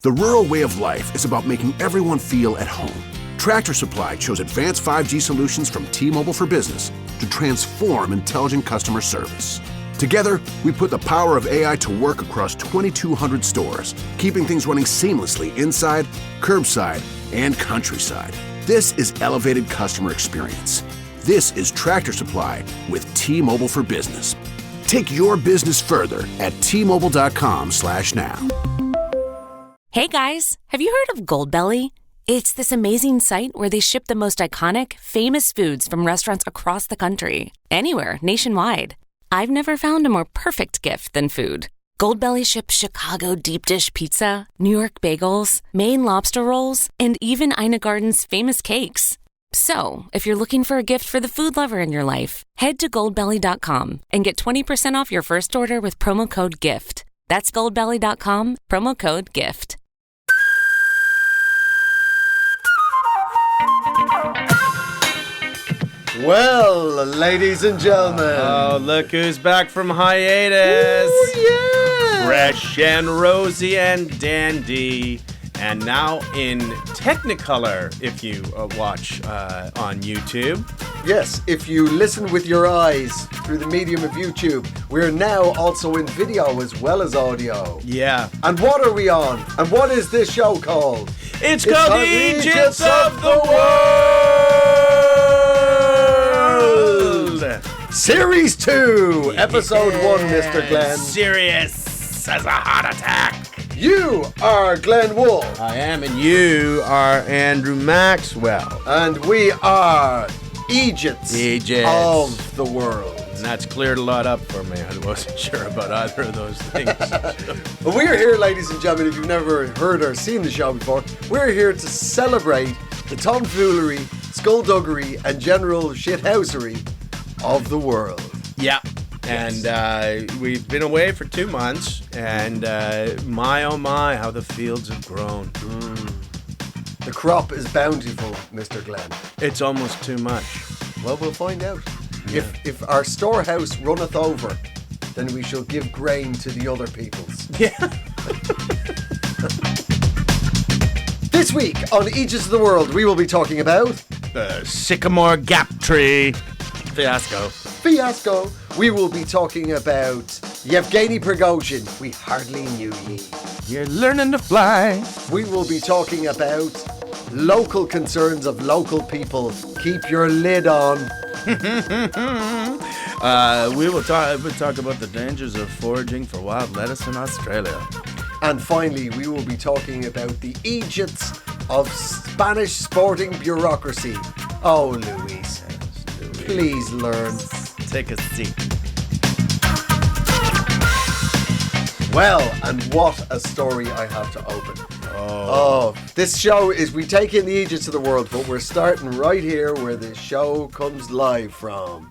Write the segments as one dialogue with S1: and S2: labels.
S1: The rural way of life is about making everyone feel at home. Tractor Supply chose advanced 5G solutions from T-Mobile for Business to transform intelligent customer service. Together, we put the power of AI to work across 2,200 stores, keeping things running seamlessly inside, curbside, and countryside. This is elevated customer experience. This is Tractor Supply with T-Mobile for Business. Take your business further at T-Mobile.com/now.
S2: Hey guys, have you heard of Goldbelly? It's this amazing site where they ship the most iconic, famous foods from restaurants across the country, anywhere, nationwide. I've never found a more perfect gift than food. Goldbelly ships Chicago deep dish pizza, New York bagels, Maine lobster rolls, and even Ina Garden's famous cakes. So, if you're looking for a gift for the food lover in your life, head to goldbelly.com and get 20% off your first order with promo code GIFT. That's goldbelly.com, promo code GIFT.
S3: Well, ladies and gentlemen.
S4: Oh, look who's back from hiatus.
S3: Oh, yeah.
S4: Fresh and rosy and dandy. And now in Technicolour, if you watch on YouTube.
S3: Yes, if you listen with your eyes through the medium of YouTube, we're now also in video as well as audio.
S4: Yeah.
S3: And what are we on? And what is this show called?
S4: It's called the Eejits of the World!
S3: Series 2, Episode 1, Mr. Glenn.
S4: Serious as a heart attack.
S3: You are Glenn Wolf.
S4: I am, and you are Andrew Maxwell.
S3: And we are Eejits
S4: Eejits
S3: of the World.
S4: And that's cleared a lot up for me. I wasn't sure about either of those things.
S3: Well, we're here, ladies and gentlemen, if you've never heard or seen the show before, we're here to celebrate the tomfoolery, skullduggery, and general shithousery of the world.
S4: Yeah. And we've been away for 2 months, and my oh my, how the fields have grown.
S3: The crop is bountiful, Mr. Glenn.
S4: It's almost too much.
S3: Well, we'll find out.
S4: Yeah.
S3: If our storehouse runneth over, then we shall give grain to the other peoples.
S4: Yeah.
S3: This week on Eejits of the World, we will be talking about
S4: The Sycamore Gap Tree fiasco.
S3: We will be talking about Yevgeny Prigozhin. We hardly knew ye.
S4: You're learning to fly.
S3: We will be talking about local concerns of local people. Keep your lid on.
S4: We will talk about the dangers of foraging for wild lettuce in Australia.
S3: And finally, we will be talking about the Eejits of Spanish sporting bureaucracy. Oh, Luis, please learn.
S4: Take a seat.
S3: Well, and what a story I have to open. Oh, this show is, we take in the Eejits of the World, but we're starting right here where the show comes live from,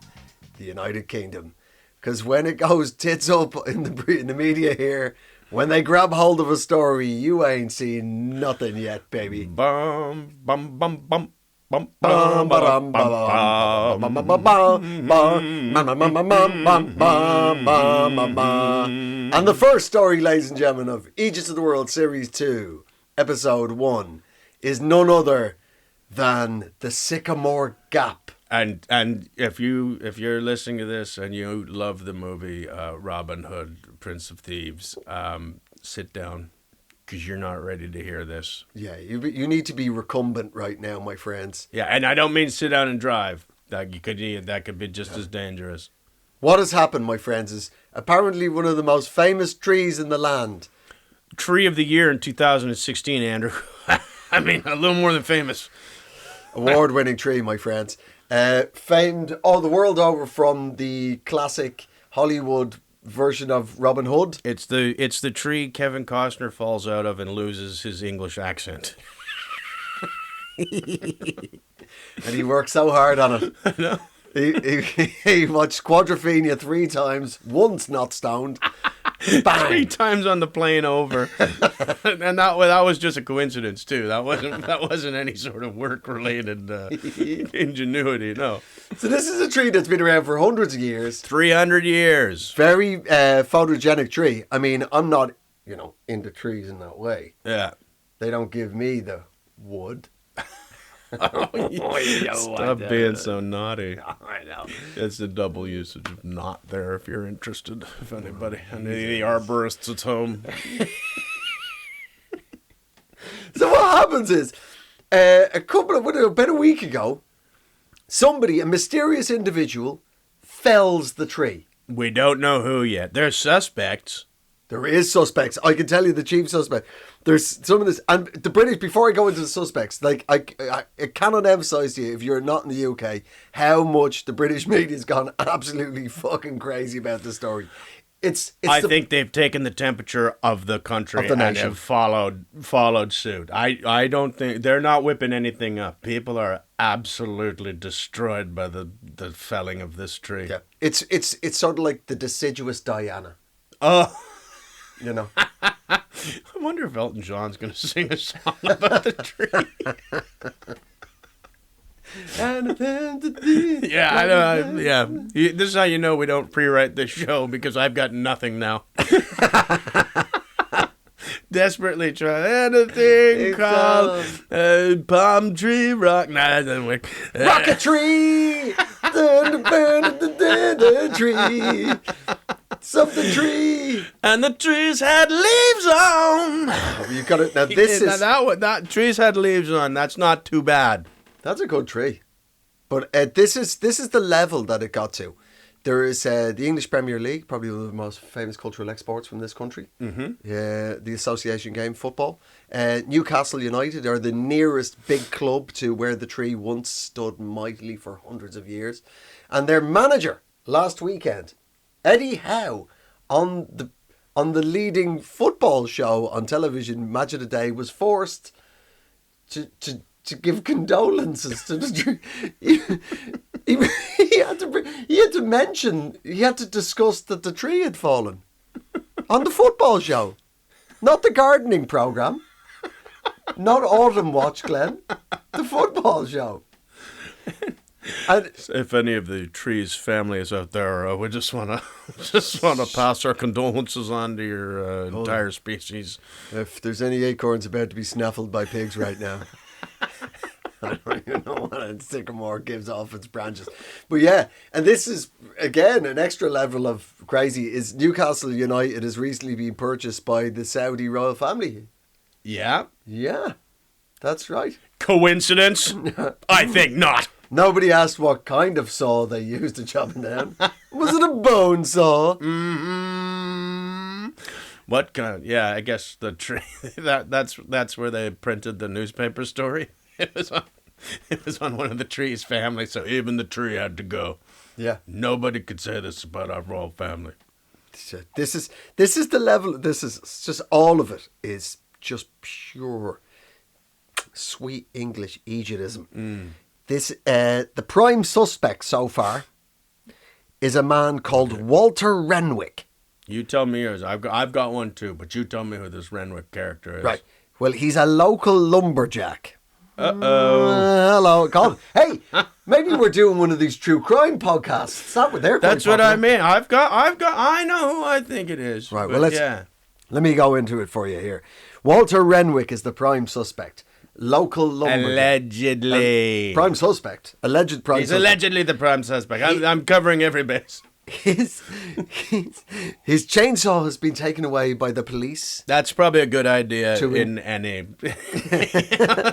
S3: the United Kingdom. Because when it goes tits up in the media here, when they grab hold of a story, you ain't seen nothing yet, baby.
S4: Bum, bum, bum, bum.
S3: And the first story, ladies and gentlemen, of Eejits of the World Series 2, Episode 1, is none other than the Sycamore Gap.
S4: And if you're listening to this and you love the movie Robin Hood, Prince of Thieves, sit down, because you're not ready to hear this.
S3: Yeah, you need to be recumbent right now, my friends.
S4: Yeah, and I don't mean sit down and drive. That could be just as dangerous.
S3: What has happened, my friends, is apparently one of the most famous trees in the land.
S4: Tree of the Year in 2016, Andrew. I mean, a little more than famous.
S3: Award-winning tree, my friends. Famed all the world over from the classic Hollywood version of Robin Hood.
S4: It's the tree Kevin Costner falls out of and loses his English accent.
S3: And he worked so hard on it.
S4: I know.
S3: He watched Quadrophenia 3 times, once not stoned. Bang.
S4: 3 times on the plane over. And that was just a coincidence too. That wasn't any sort of work related ingenuity, no.
S3: So this is a tree that's been around for hundreds of years.
S4: 300 years.
S3: Very photogenic tree. I mean, I'm not in the trees in that way.
S4: Yeah.
S3: They don't give me the wood.
S4: Stop being so naughty.
S3: I know.
S4: It's the double usage of not there if you're interested. If anybody, any of the arborists at home.
S3: So what happens is, about a week ago, a mysterious individual, fells the tree.
S4: We don't know who yet. There's suspects.
S3: There is suspects. I can tell you the chief suspect. There's some of this, and the British. Before I go into the suspects, like I cannot emphasise to you, if you're not in the UK, how much the British media's gone absolutely fucking crazy about this story. I
S4: think they've taken the temperature of the country
S3: of the
S4: and
S3: nation.
S4: have followed suit. I don't think they're not whipping anything up. People are absolutely destroyed by the felling of this tree.
S3: Yeah, it's sort of like the deciduous Diana.
S4: Oh.
S3: I
S4: wonder if Elton John's going to sing a song about the tree. Yeah, I know. Yeah, this is how you know we don't pre-write this show, because I've got nothing now. Desperately try anything called palm tree rock. Nah, that doesn't work.
S3: Rocket tree, the tree, something tree,
S4: and the trees had leaves on.
S3: You got it. Now this is
S4: that trees had leaves on. That's not too bad.
S3: That's a good tree, but this is the level that it got to. There is the English Premier League, probably one of the most famous cultural exports from this country. Mm-hmm. The association game, football. Newcastle United are the nearest big club to where the tree once stood mightily for hundreds of years. And their manager, last weekend, Eddie Howe, on the leading football show on television, Match of the Day, was forced to give condolences to the tree. He had to discuss that the tree had fallen on the football show, not the gardening programme, not Autumn Watch, Glenn, the football show. And
S4: if any of the tree's families out there, we just want to pass our condolences on to your entire species.
S3: If there's any acorns about to be snaffled by pigs right now. I don't even know what a sycamore gives off its branches. But yeah, and this is, again, an extra level of crazy, is Newcastle United has recently been purchased by the Saudi royal family.
S4: Yeah?
S3: Yeah, that's right.
S4: Coincidence? I think not.
S3: Nobody asked what kind of saw they used to chop it down. Was it a bone saw?
S4: Mm-hmm. What kind? Yeah, I guess the tree. That's where they printed the newspaper story. It was on one of the tree's family, so even the tree had to go.
S3: Yeah.
S4: Nobody could say this about our royal family.
S3: This is the level. This is just, all of it is just pure sweet English Eegitism.
S4: Mm.
S3: This the prime suspect so far is a man called Walter Renwick.
S4: You tell me yours. I've got one too, but you tell me who this Renwick character is.
S3: Right. Well, he's a local lumberjack.
S4: Uh-oh.
S3: Hello, God. Hey, maybe we're doing one of these true crime podcasts. Is that what they're?
S4: That's what I mean. I know who I think it is.
S3: Right. Well, let me go into it for you here. Walter Renwick is the prime suspect. Local lumberjack.
S4: Allegedly.
S3: Prime suspect. Alleged prime suspect.
S4: He's allegedly the prime suspect. I'm covering every base.
S3: His chainsaw has been taken away by the police.
S4: That's probably a good idea in any.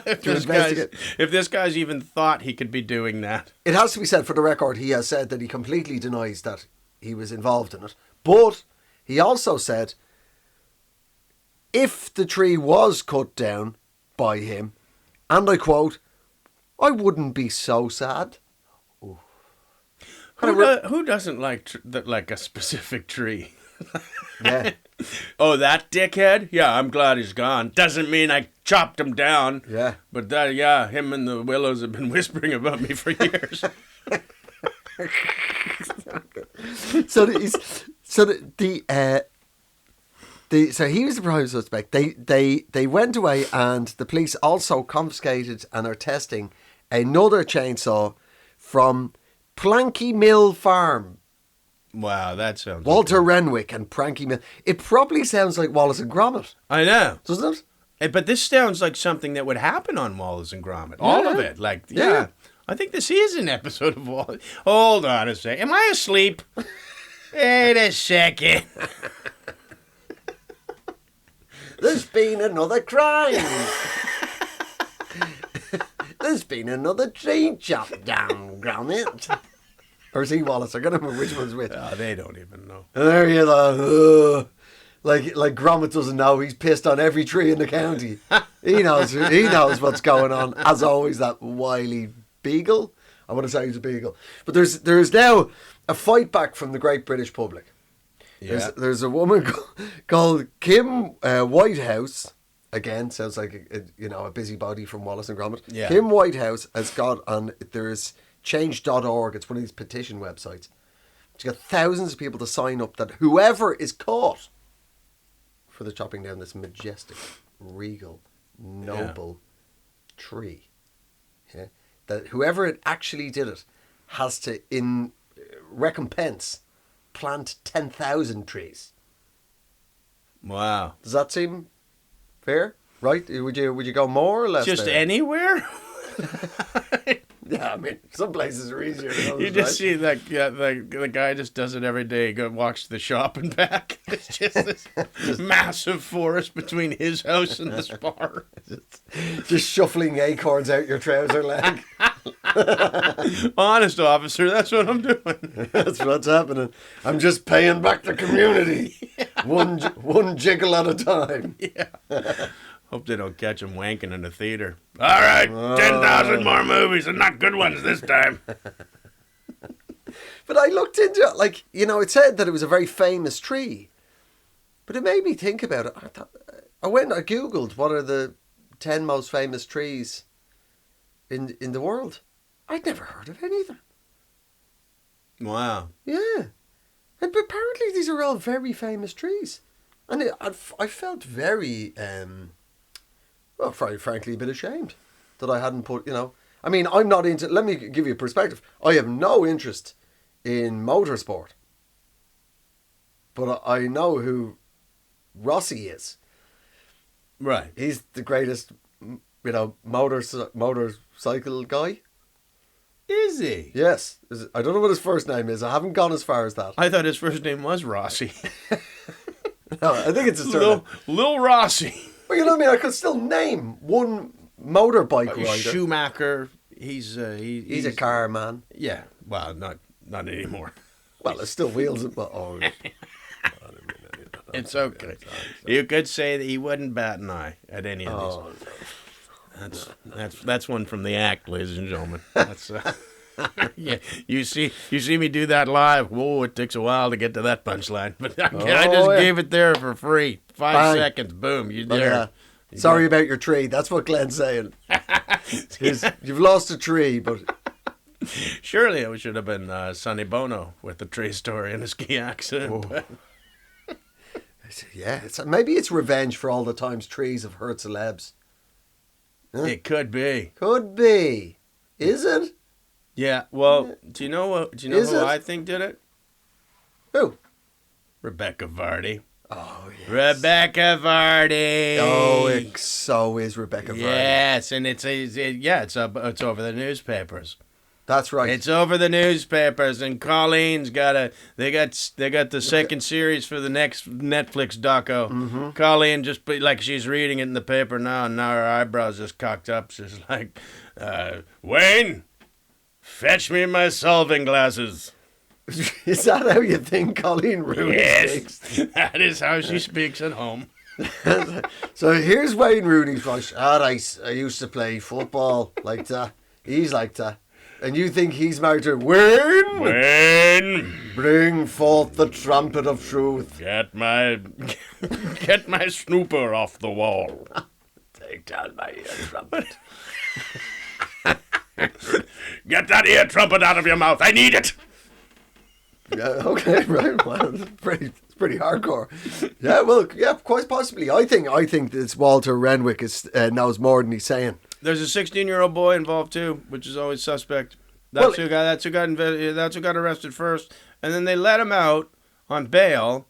S4: If this guy's even thought he could be doing that.
S3: It has to be said, for the record, he has said that he completely denies that he was involved in it. But he also said, if the tree was cut down by him, and I quote, I wouldn't be so sad.
S4: Who doesn't like a specific tree?
S3: Yeah.
S4: Oh, that dickhead? Yeah, I'm glad he's gone. Doesn't mean I chopped him down.
S3: Yeah.
S4: But him and the willows have been whispering about me for years.
S3: So he was the prime suspect. They went away, and the police also confiscated and are testing another chainsaw from Planky Mill Farm
S4: Wow, that sounds...
S3: Walter Renwick and Pranky Mill. It probably sounds like Wallace and Gromit,
S4: I know.
S3: doesn't it?
S4: But this sounds like something that would happen on Wallace and Gromit. All of it. Like, yeah. I think this is an episode of Wallace. Hold on a second. Am I asleep? Wait a second.
S3: There's been another crime. There's been another tree chopped down, Gromit. Or is he Wallace? I can't remember which one's which.
S4: Oh, they don't even know.
S3: And there you go. Like Gromit doesn't know. He's pissed on every tree in the county. He knows what's going on. As always, that wily beagle. I want to say he's a beagle. But there's now a fight back from the great British public.
S4: Yeah.
S3: There's a woman called Kim Whitehouse. Again, sounds like a busybody from Wallace and Gromit.
S4: Yeah.
S3: Kim Whitehouse has got on. There's change.org. It's one of these petition websites. She's got thousands of people to sign up that whoever is caught for the chopping down this majestic, regal, noble tree, that whoever it actually did it has to, in recompense, plant 10,000 trees.
S4: Wow.
S3: Does that seem fair? Right? Would you go more or less?
S4: Just
S3: there?
S4: Anywhere?
S3: Yeah, I mean, some places are easier than others.
S4: You just see that the guy just does it every day. He walks to the shop and back. It's just this massive forest between his house and the spar.
S3: Just shuffling acorns out your trouser leg.
S4: Honest, officer, that's what I'm doing.
S3: That's what's happening. I'm just paying back the community. One jiggle at a time.
S4: Yeah. Hope they don't catch him wanking in the theater. All right, 10,000 more movies and not good ones this time.
S3: But I looked into it, it said that it was a very famous tree. But it made me think about it. I Googled what are the 10 most famous trees in the world. I'd never heard of any of them.
S4: Wow.
S3: Yeah. But apparently these are all very famous trees. And I felt very... well, frankly, a bit ashamed that I hadn't put, I mean, I'm not into, let me give you a perspective. I have no interest in motorsport. But I know who Rossi is.
S4: Right.
S3: He's the greatest, motorcycle guy.
S4: Is he?
S3: Yes. I don't know what his first name is. I haven't gone as far as that.
S4: I thought his first name was Rossi.
S3: No, I think it's his surname.
S4: Lil Rossi.
S3: Well, you know what I mean? I could still name one motorbike rider.
S4: Schumacher. He's
S3: a car man.
S4: Yeah. Well, not anymore.
S3: Well, it still wheels it, but
S4: it's okay. You could say that he wouldn't bat an eye at any of these. That's one from the act, ladies and gentlemen. That's yeah. You see me do that live. Whoa, it takes a while to get to that punchline, but I just gave it there for free. 5 seconds, boom, you're there.
S3: Sorry about your tree. That's what Glenn's saying. You've lost a tree, but
S4: surely it should have been Sonny Bono with the tree story and a ski accident.
S3: Yeah, maybe it's revenge for all the times trees have hurt celebs. Huh?
S4: It could be.
S3: Could be. Is it?
S4: Yeah. Well, do you know who I think did it?
S3: Who?
S4: Rebecca Vardy.
S3: Oh, yes.
S4: Rebecca Vardy.
S3: Oh, so is Rebecca Vardy.
S4: Yes, and it's over the newspapers.
S3: That's right.
S4: It's over the newspapers, and Colleen's they got the second series for the next Netflix doco. Mm-hmm. Colleen just she's reading it in the paper now, and now her eyebrows just cocked up. She's like, Wayne, fetch me my solving glasses.
S3: Is that how you think Colleen Rooney speaks?
S4: Yes, that is how she speaks at home.
S3: So here's Wayne Rooney's voice. I used to play football like that. He's like that. And you think he's married to Wayne?
S4: Wayne!
S3: Bring forth the trumpet of truth.
S4: Get my snooper off the wall.
S3: Take down my ear trumpet.
S4: Get that ear trumpet out of your mouth. I need it.
S3: Yeah, okay, right. Well, it's pretty hardcore. Yeah, well, yeah, quite possibly. I think this Walter Renwick knows more than he's saying.
S4: There's a 16-year-old boy involved too, which is always suspect. That's who got arrested first. and then they let him out on bail.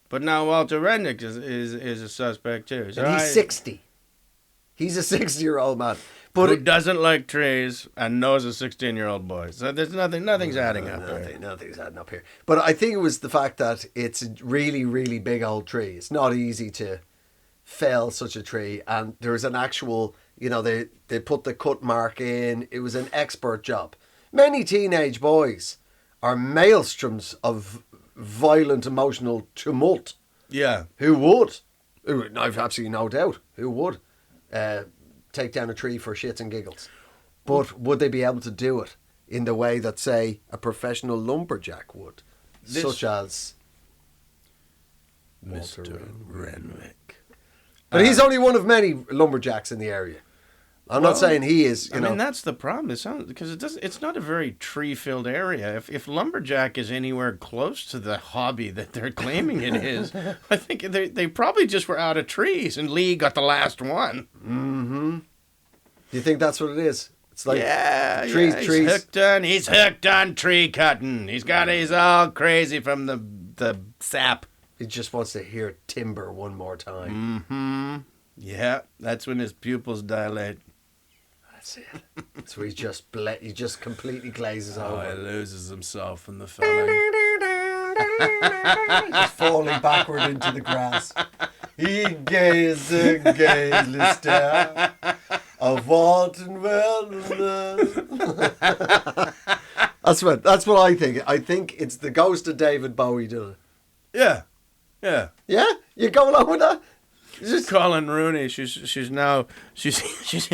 S4: But now Walter Rednick is a suspect too. So
S3: And he's 60. He's a 60-year-old man. But
S4: who doesn't like trees and knows a 16-year-old boy. So there's nothing's adding up there.
S3: Nothing's adding up here. But I think it was the fact that it's a really, really big old tree. It's not easy to fell such a tree. And there's an actual, they put the cut mark in. It was an expert job. Many teenage boys are maelstroms of violent emotional tumult.
S4: Yeah.
S3: Who would? I've absolutely no doubt. Who would take down a tree for shits and giggles? But would they be able to do it in the way that, say, a professional lumberjack would? Such as
S4: Mr. Renwick.
S3: But he's only one of many lumberjacks in the area. I'm not saying he is,
S4: I mean, that's the problem. It sounds because it's not a very tree-filled area. If lumberjack is anywhere close to the hobby that they're claiming it is, I think they probably just were out of trees, and Lee got the last one.
S3: Mm-hmm. Do you think that's what it is? It's like
S4: trees.
S3: trees.
S4: He's hooked on tree cutting. He's all crazy from the sap.
S3: He just wants to hear timber one more time.
S4: Mm-hmm. Yeah, that's when his pupils dilate.
S3: That's it. So he just completely glazes over.
S4: He loses himself in the felling.
S3: Just falling backward into the grass. He gazed and gazed down of wanton wilderness. That's what I think. I think it's the ghost of David Bowie doing it.
S4: Yeah. Yeah.
S3: Yeah? You go along with that?
S4: Just Colin Rooney. She's in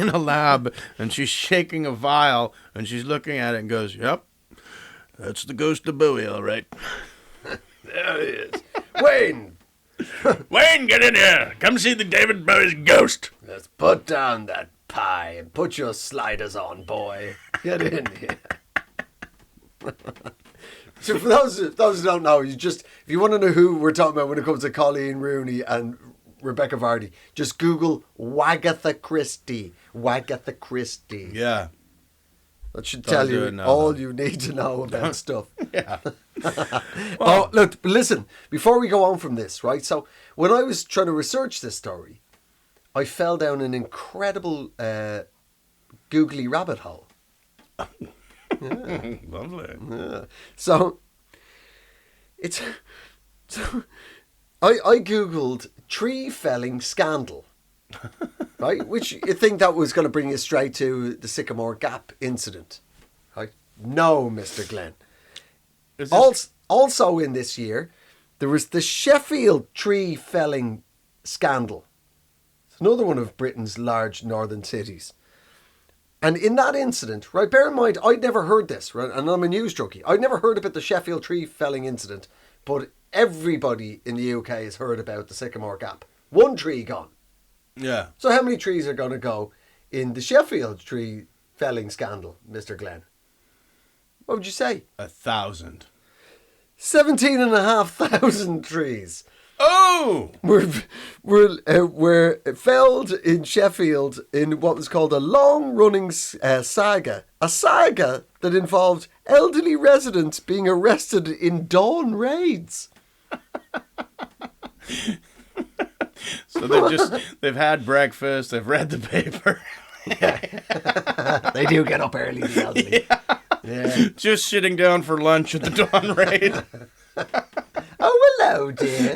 S4: a lab and she's shaking a vial and she's looking at it and goes, "Yep, that's the ghost of Bowie, all right."
S3: There it is. Wayne!
S4: Wayne, get in here. Come see the David Bowie's ghost.
S3: Let's put down that pie and put your sliders on, boy. Get in here. So for those who don't know, if you want to know who we're talking about when it comes to Colleen Rooney and Rebecca Vardy, just Google Wagatha Christie. Wagatha Christie.
S4: Yeah.
S3: That should tell you all you need to know about stuff.
S4: Yeah.
S3: Oh, look, listen, before we go on from this, right? So when I was trying to research this story, I fell down an incredible googly rabbit hole.
S4: Yeah. Lovely.
S3: Yeah. So I googled tree felling scandal, right? Which you think that was going to bring you straight to the Sycamore Gap incident, right? No, Mr. Glenn. Also in this year, there was the Sheffield tree felling scandal. It's another one of Britain's large northern cities. And in that incident, right, bear in mind, I'd never heard this, right, and I'm a news junkie. I'd never heard about the Sheffield tree felling incident, but everybody in the UK has heard about the Sycamore Gap. One tree gone.
S4: Yeah.
S3: So how many trees are going to go in the Sheffield tree felling scandal, Mr. Glenn? What would you say?
S4: 1,000.
S3: 17,500 trees.
S4: Oh!
S3: Were felled in Sheffield in what was called a long-running saga. A saga that involved elderly residents being arrested in dawn raids.
S4: So they've had breakfast, they've read the paper.
S3: Yeah. They do get up early, the elderly. Yeah.
S4: Just sitting down for lunch at the dawn raid.
S3: Oh, hello, dear.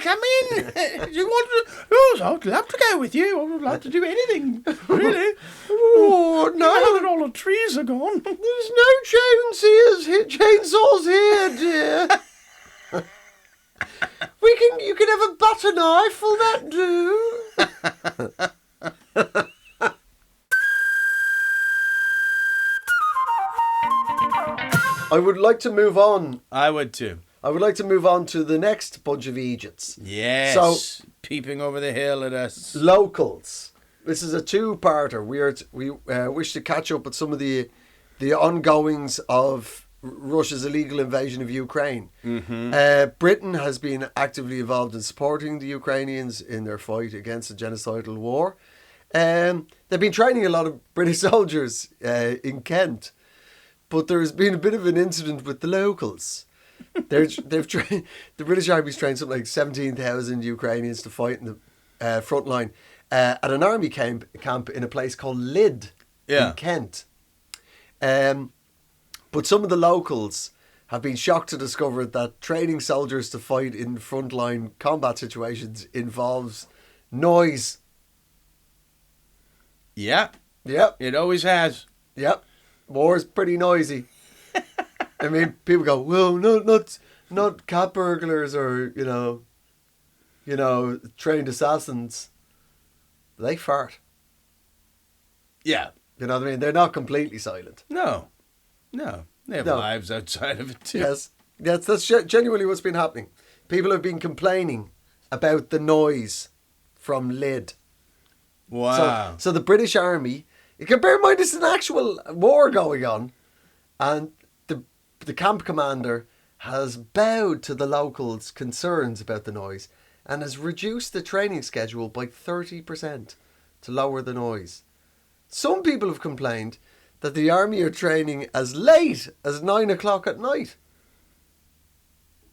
S4: Come in. You want to? Oh, I'd love to go with you. I would love to do anything. Really?
S3: Oh, no.
S4: Now that all the trees are gone.
S3: There's no chainsaws here, dear. You can have a butter knife, will that do? I would like to move on.
S4: I would too.
S3: I would like to move on to the next bunch of Eejits.
S4: Yes.
S3: So,
S4: peeping over the hill at us.
S3: Locals. This is a two-parter. We wish to catch up with some of the ongoings of Russia's illegal invasion of Ukraine.
S4: Mm-hmm.
S3: Britain has been actively involved in supporting the Ukrainians in their fight against the genocidal war. They've been training a lot of British soldiers in Kent, but there's been a bit of an incident with the locals. The British Army's trained something like 17,000 Ukrainians to fight in the front line at an army camp in a place called Lydd in Kent. But some of the locals have been shocked to discover that training soldiers to fight in frontline combat situations involves noise.
S4: Yeah.
S3: Yep.
S4: It always has.
S3: Yep. War's pretty noisy. I mean, people go, well, not cat burglars or, you know, trained assassins. They fart.
S4: Yeah.
S3: You know what I mean? They're not completely silent.
S4: No. They have lives outside of it too.
S3: Yes, that's genuinely what's been happening. People have been complaining about the noise from Lydd.
S4: Wow.
S3: So the British Army, you can bear in mind this is an actual war going on, and the camp commander has bowed to the locals' concerns about the noise and has reduced the training schedule by 30% to lower the noise. Some people have complained that the army are training as late as 9 o'clock at night.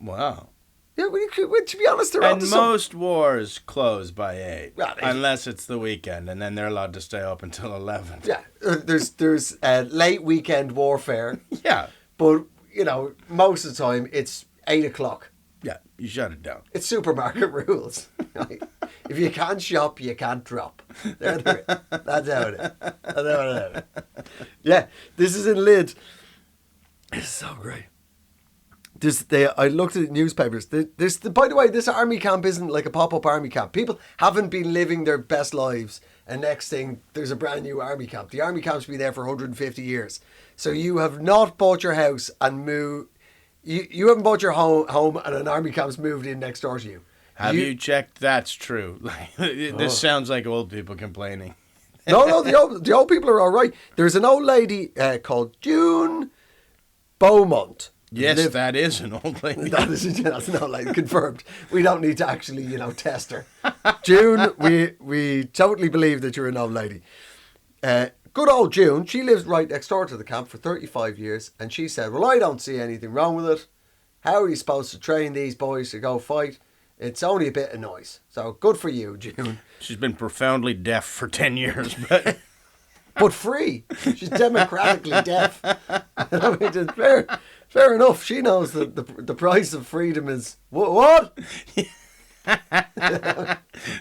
S4: Wow.
S3: Yeah, to be honest, they're on to
S4: most wars close by 8,
S3: Well,
S4: unless it's the weekend, and then they're allowed to stay up until 11.
S3: Yeah, there's late weekend warfare.
S4: Yeah.
S3: But, you know, most of the time it's 8 o'clock.
S4: Yeah, you shut it down.
S3: It's supermarket rules. Right? If you can't shop, you can't drop. That's how it is. Yeah, this is in Lydd. It's so great. I looked at newspapers. By the way, this army camp isn't like a pop-up army camp. People haven't been living their best lives, and next thing, there's a brand new army camp. The army camp's been there for 150 years. So you have not bought your house and moved. You haven't bought your home and an army camp's moved in next door to you.
S4: Have you checked that's true? This sounds like old people complaining.
S3: No, the old people are all right. There's an old lady called June Beaumont.
S4: Yes, that is an old lady.
S3: That's an old lady, confirmed. We don't need to actually, test her. June, we totally believe that you're an old lady. Good old June, she lives right next door to the camp for 35 years, and she said, well, I don't see anything wrong with it. How are you supposed to train these boys to go fight? It's only a bit of noise. So good for you, June.
S4: She's been profoundly deaf for 10 years, but...
S3: but free. She's democratically deaf. I mean, it's fair enough. She knows that the price of freedom is... What?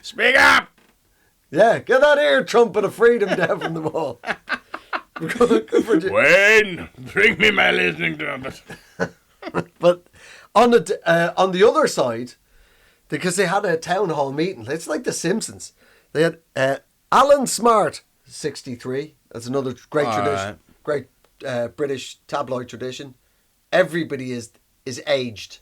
S4: Speak up!
S3: Yeah, get that ear trumpet of freedom down from the wall. Good for
S4: Wayne, bring me my listening trumpet.
S3: But on the other side, because they had a town hall meeting, it's like The Simpsons. They had Alan Smart, 63. That's another great tradition, great British tabloid tradition. Everybody is aged.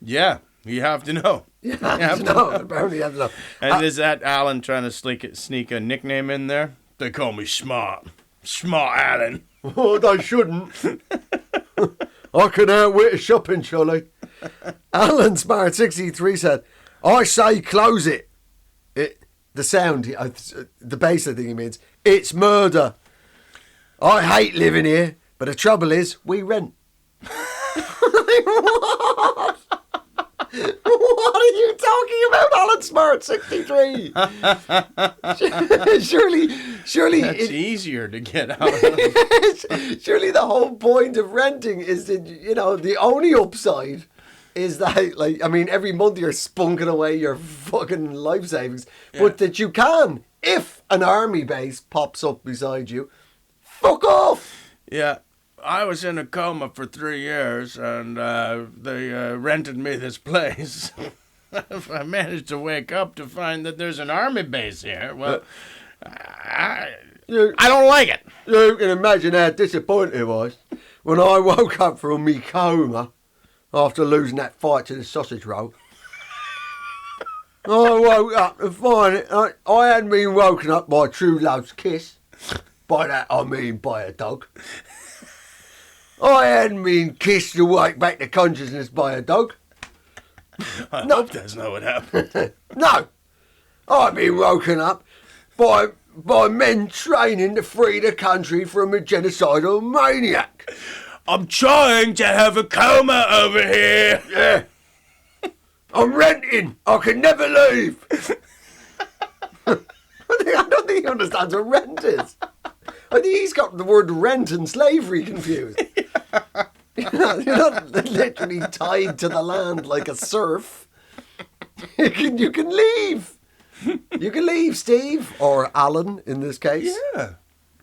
S4: Yeah, you have to know.
S3: You have to know. Apparently, you have to know.
S4: And is that Alan trying to sneak a nickname in there? They call me Smart. Smart Alan.
S3: Oh, they shouldn't. I can outwit a shopping trolley. Alan Smart, 63, said, I say close it. The sound, the bass, I think he means, it's murder. I hate living here, but the trouble is, we rent. What? What are you talking about, Alan Smart, 63? Surely
S4: that's easier to get out of.
S3: Surely the whole point of renting is that, the only upside is that, like, I mean, every month you're spunking away your fucking life savings, but that you can, if an army base pops up beside you, fuck off.
S4: Yeah. I was in a coma for 3 years, and they rented me this place. I managed to wake up to find that there's an army base here. Well, I don't like it.
S3: You can imagine how disappointed I was when I woke up from me coma after losing that fight to the sausage roll. I woke up to find it. I hadn't been woken up by true love's kiss. By that I mean by a dog. I hadn't been kissed awake back to consciousness by a dog.
S4: I hope that's not what happened.
S3: No. I've been woken up by men training to free the country from a genocidal maniac.
S4: I'm trying to have a coma over here.
S3: Yeah. I'm renting. I can never leave. I don't think he understands what rent is. I think he's got the word rent and slavery confused. You're not literally tied to the land like a serf. You can leave. You can leave, Steve. Or Alan, in this case.
S4: Yeah.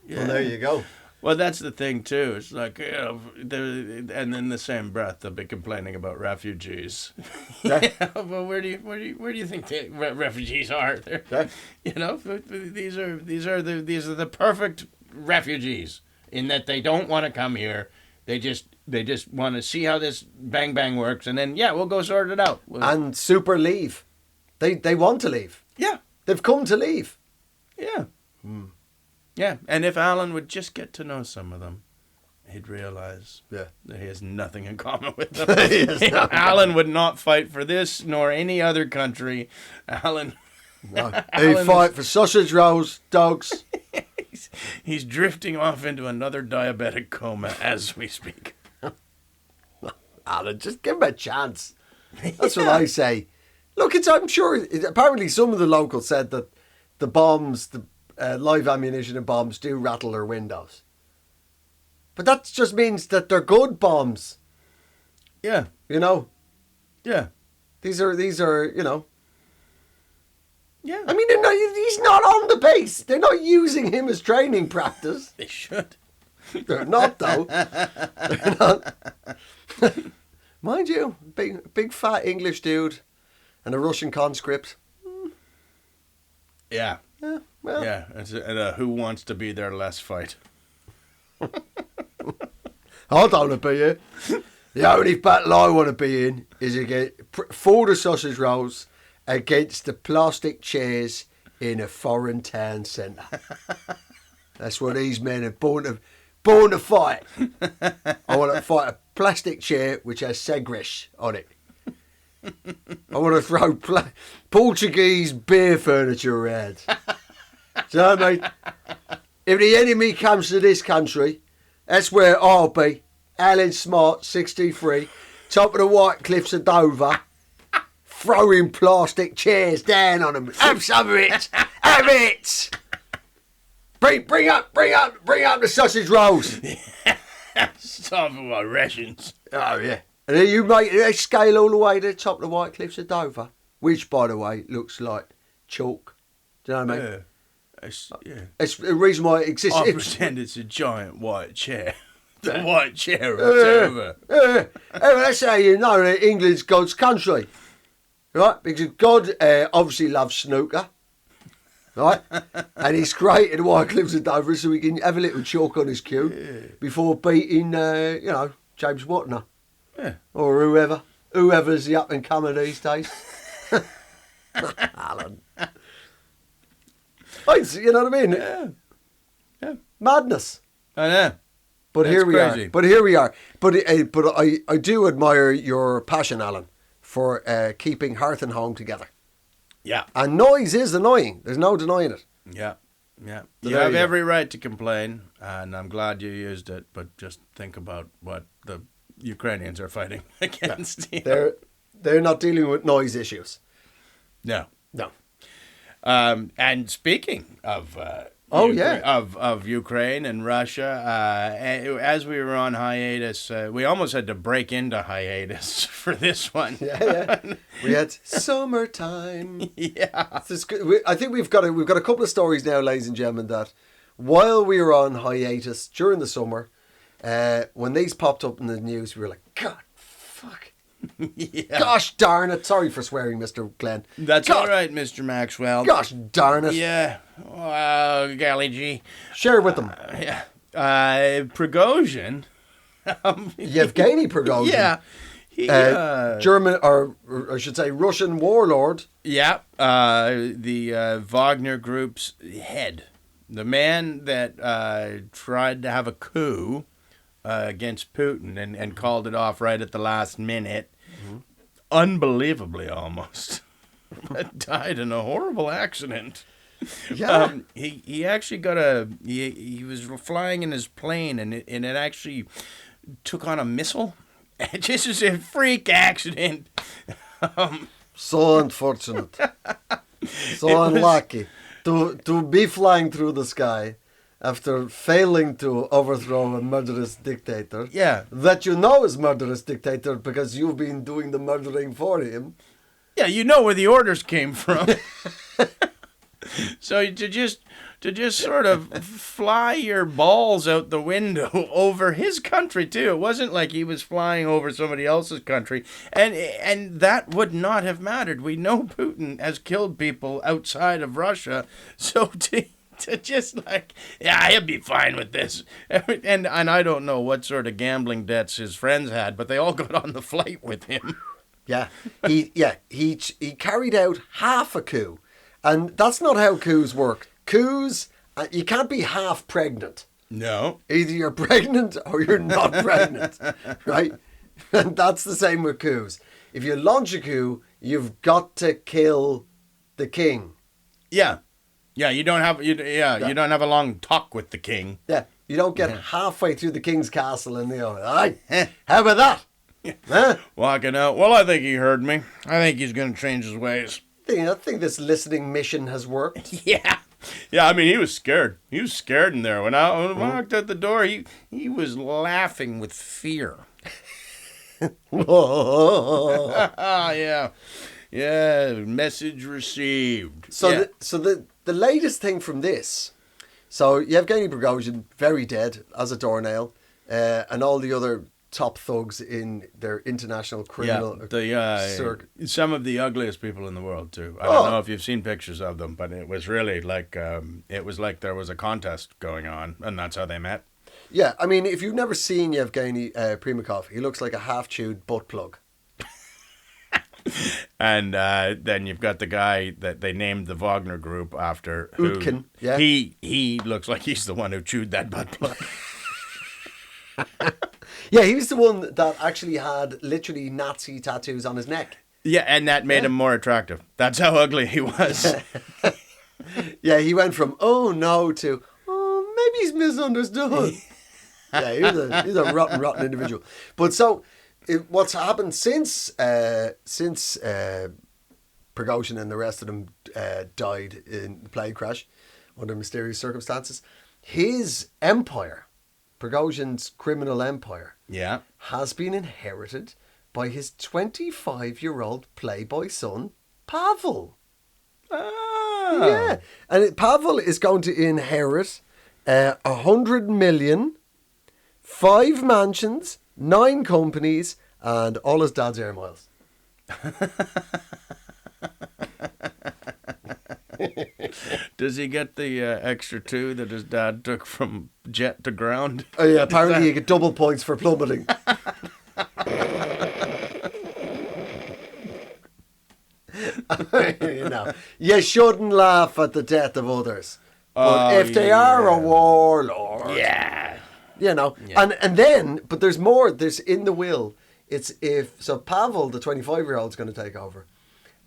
S3: Well, there you go.
S4: Well, that's the thing too. It's like, and in the same breath, they'll be complaining about refugees.
S3: Yeah.
S4: Well, where do you think the refugees are?
S3: Yeah.
S4: You know, these are the perfect refugees in that they don't want to come here. They just want to see how this bang bang works, and then we'll go sort it out.
S3: And super leave. They want to leave.
S4: Yeah.
S3: They've come to leave.
S4: Yeah. Yeah, and if Alan would just get to know some of them, he'd realize that he has nothing in common with them. Alan would not fight for this nor any other country. Alan
S3: He fight for sausage rolls, dogs.
S4: he's drifting off into another diabetic coma as we speak.
S3: Alan, just give him a chance. That's what I say. Look, I'm sure, apparently some of the locals said that the bombs, the live ammunition and bombs do rattle their windows. But that just means that they're good bombs.
S4: Yeah.
S3: You know?
S4: Yeah.
S3: These are, you know.
S4: Yeah.
S3: I mean, he's not on the base. They're not using him as training practice.
S4: They should.
S3: They're not, though. They're not. Mind you, big fat English dude and a Russian conscript.
S4: Yeah.
S3: Yeah, well.
S4: Yeah. And who wants to be there less fight?
S3: I don't want to be here. The only battle I want to be in is for the sausage rolls against the plastic chairs in a foreign town centre. That's what these men are born to fight. I want to fight a plastic chair which has Segrish on it. I want to throw Portuguese beer furniture around. Do you know what I mean? If the enemy comes to this country, that's where I'll be. Alan Smart, 63, top of the White Cliffs of Dover, throwing plastic chairs down on them. Have some of it. Have it. Bring up the sausage rolls.
S4: Some of my rations.
S3: Oh, yeah. And then you make it scale all the way to the top of the White Cliffs of Dover, which, by the way, looks like chalk. Do you know what I mean?
S4: Yeah.
S3: It's the reason why it exists.
S4: I pretend it's a giant white chair. The white chair over.
S3: Well, that's how you know that England's God's country. Right? Because God obviously loves snooker. Right? And he's created the White Cliffs of Dover so he can have a little chalk on his cue before beating, James Watner.
S4: Yeah.
S3: Or whoever's the up and comer these days. Alan. You know what I mean?
S4: Yeah.
S3: Madness.
S4: I know.
S3: But
S4: That's
S3: here we
S4: crazy.
S3: are. But here we are. But I do admire your passion, Alan, for keeping hearth and home together.
S4: Yeah.
S3: And noise is annoying. There's no denying it.
S4: Yeah. Yeah.
S3: So
S4: You
S3: there
S4: have
S3: you go.
S4: every right to complain, and I'm glad you used it, but just think about what the Ukrainians are fighting against. You know?
S3: They're not dealing with noise issues.
S4: No.
S3: No.
S4: And speaking of of Ukraine and Russia, as we were on hiatus, we almost had to break into hiatus for this one.
S3: Yeah. We had summertime.
S4: Yeah.
S3: I think we've got a couple of stories now, ladies and gentlemen, that while we were on hiatus during the summer, when these popped up in the news, we were like, God, fuck.
S4: Yeah.
S3: Gosh darn it. Sorry for swearing, Mr. Glenn.
S4: That's all right, Mr. Maxwell.
S3: Gosh darn it.
S4: Yeah. Wow, golly gee.
S3: Share with them.
S4: Yeah. Prigozhin.
S3: Yevgeny Prigozhin.
S4: Yeah. He,
S3: German, or I should say Russian warlord.
S4: Yeah. The Wagner Group's head. The man that tried to have a coup against Putin and called it off right at the last minute. Mm-hmm. Unbelievably almost. Died in a horrible accident.
S3: Yeah.
S4: He actually got he was flying in his plane and it actually took on a missile. Just as a freak accident.
S3: So unfortunate. So unlucky to be flying through the sky after failing to overthrow a murderous dictator.
S4: Yeah.
S3: That you know is murderous dictator because you've been doing the murdering for him.
S4: Yeah, you know where the orders came from. So to just sort of fly your balls out the window over his country too. It wasn't like he was flying over somebody else's country, and that would not have mattered. We know Putin has killed people outside of Russia, so to just like, yeah, he'll be fine with this. And I don't know what sort of gambling debts his friends had, but they all got on the flight with him.
S3: Yeah, he carried out half a coup, and that's not how coups work. Coups, you can't be half pregnant.
S4: No.
S3: Either you're pregnant or you're not pregnant, right? And that's the same with coups. If you launch a coup, you've got to kill the king.
S4: Yeah. Yeah, you don't have you don't have a long talk with the king.
S3: Yeah, you don't get halfway through the king's castle and they go, "Aye, how about that?" Huh?
S4: Walking out. Well, I think he heard me. I think he's going to change his ways.
S3: I think this listening mission has worked.
S4: Yeah. Yeah, I mean, he was scared. He was scared in there. When I walked out the door, he was laughing with fear. Yeah. Yeah, message received.
S3: So the latest thing from this, so Yevgeny Prigozhin, very dead as a doornail, and all the other top thugs in their international criminal circuit.
S4: Some of the ugliest people in the world too. I don't know if you've seen pictures of them, but it was really like there was a contest going on, and that's how they met.
S3: Yeah, I mean, if you've never seen Yevgeny Primakov, he looks like a half-chewed butt plug.
S4: And then you've got the guy that they named the Wagner Group after.
S3: Utkin, yeah.
S4: He looks like he's the one who chewed that butt plug.
S3: Yeah, he was the one that actually had literally Nazi tattoos on his neck.
S4: Yeah, and that made him more attractive. That's how ugly he was.
S3: Yeah, he went from, oh no, to, oh, maybe he's misunderstood. Yeah, he's a rotten individual. But so, what's happened since Prigozhin and the rest of them died in the plane crash under mysterious circumstances, his empire, Prigozhin's criminal empire, has been inherited by his 25-year-old playboy son, Pavel.
S4: Ah.
S3: Yeah, and Pavel is going to inherit 100 million, 5 mansions, 9 companies, and all his dad's air miles.
S4: Does he get the extra 2 that his dad took from jet to ground?
S3: Oh yeah, apparently you get double points for plummeting. You shouldn't laugh at the death of others. But if they are a warlord, and then, but there's more. There's in the will. It's so Pavel, the 25-year-old, is going to take over,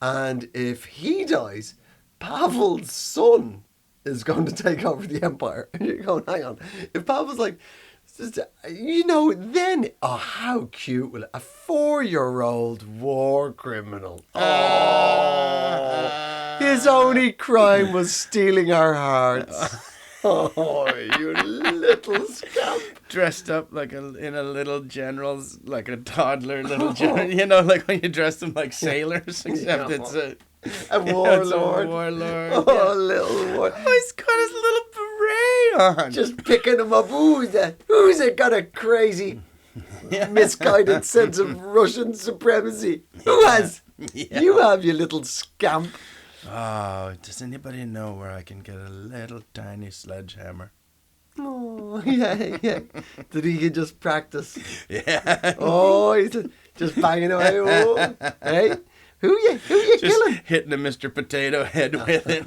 S3: and if he dies, Pavel's son is going to take over the empire. And you're going, hang on. If Pavel's like, then, how cute will it? A 4-year-old war criminal. Oh, his only crime was stealing our hearts. Oh, you little scamp.
S4: Dressed up in a little general's, like a toddler little general. Like when you dress them like sailors, except it's a
S3: warlord.
S4: It's a warlord.
S3: Oh, little war.
S4: Oh, he's got his little beret on.
S3: Just picking him up. Who's it got a crazy, misguided sense of Russian supremacy? Who has? Yeah. You have, you little scamp.
S4: Oh, does anybody know where I can get a little tiny sledgehammer?
S3: Oh, yeah. That he can just practice.
S4: Yeah.
S3: Oh, he's just banging away. Oh, hey, who you
S4: just
S3: killing?
S4: Hitting a Mr. Potato Head with it.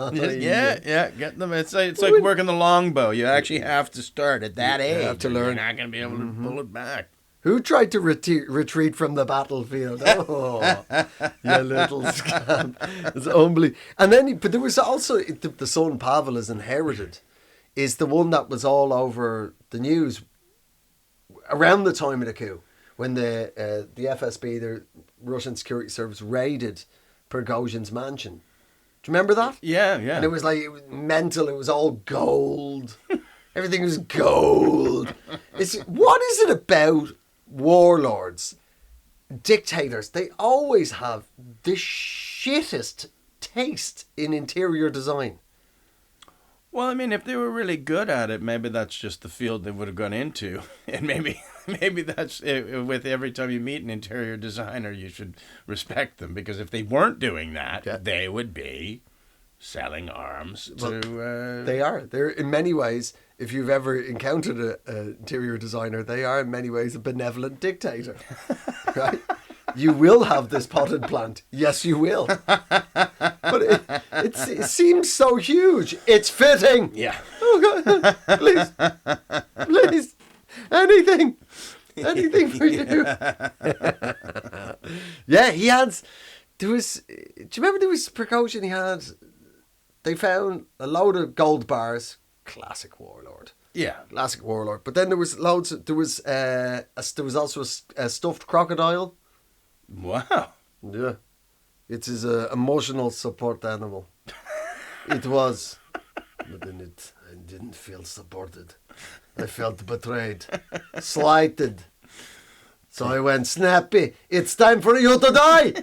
S4: Getting them. It's like working the longbow. You actually have to start at that age.
S3: You have to learn.
S4: You're not going to be able to pull it back.
S3: Who tried to retreat from the battlefield? Oh, you little scamp. It's unbelievable. And then, but there was also, the son Pavel is inherited, is the one that was all over the news around the time of the coup, when the FSB, the Russian security service, raided Prigozhin's mansion. Do you remember that?
S4: Yeah, yeah.
S3: And it was mental. It was all gold. Everything was gold. What is it about warlords, dictators? They always have the shittest taste in interior design.
S4: Well, I mean, if they were really good at it, maybe that's just the field they would have gone into. And maybe that's with every time you meet an interior designer, you should respect them. Because if they weren't doing that, they would be selling arms to...
S3: They are. They're, in many ways, if you've ever encountered an interior designer, they are in many ways a benevolent dictator. Right? You will have this potted plant. Yes, you will. But it seems so huge. It's fitting.
S4: Yeah.
S3: Oh, God. Please. Please. Anything for you. Yeah, he had... do you remember there was precaution he had? They found a load of gold bars. Classic warlord.
S4: Yeah.
S3: Classic warlord. But then there was loads... There was also a stuffed crocodile.
S4: Wow.
S3: Yeah. It is an emotional support animal. It was. But in it, I didn't feel supported. I felt betrayed. Slighted. So I went, Snappy, it's time for you to die.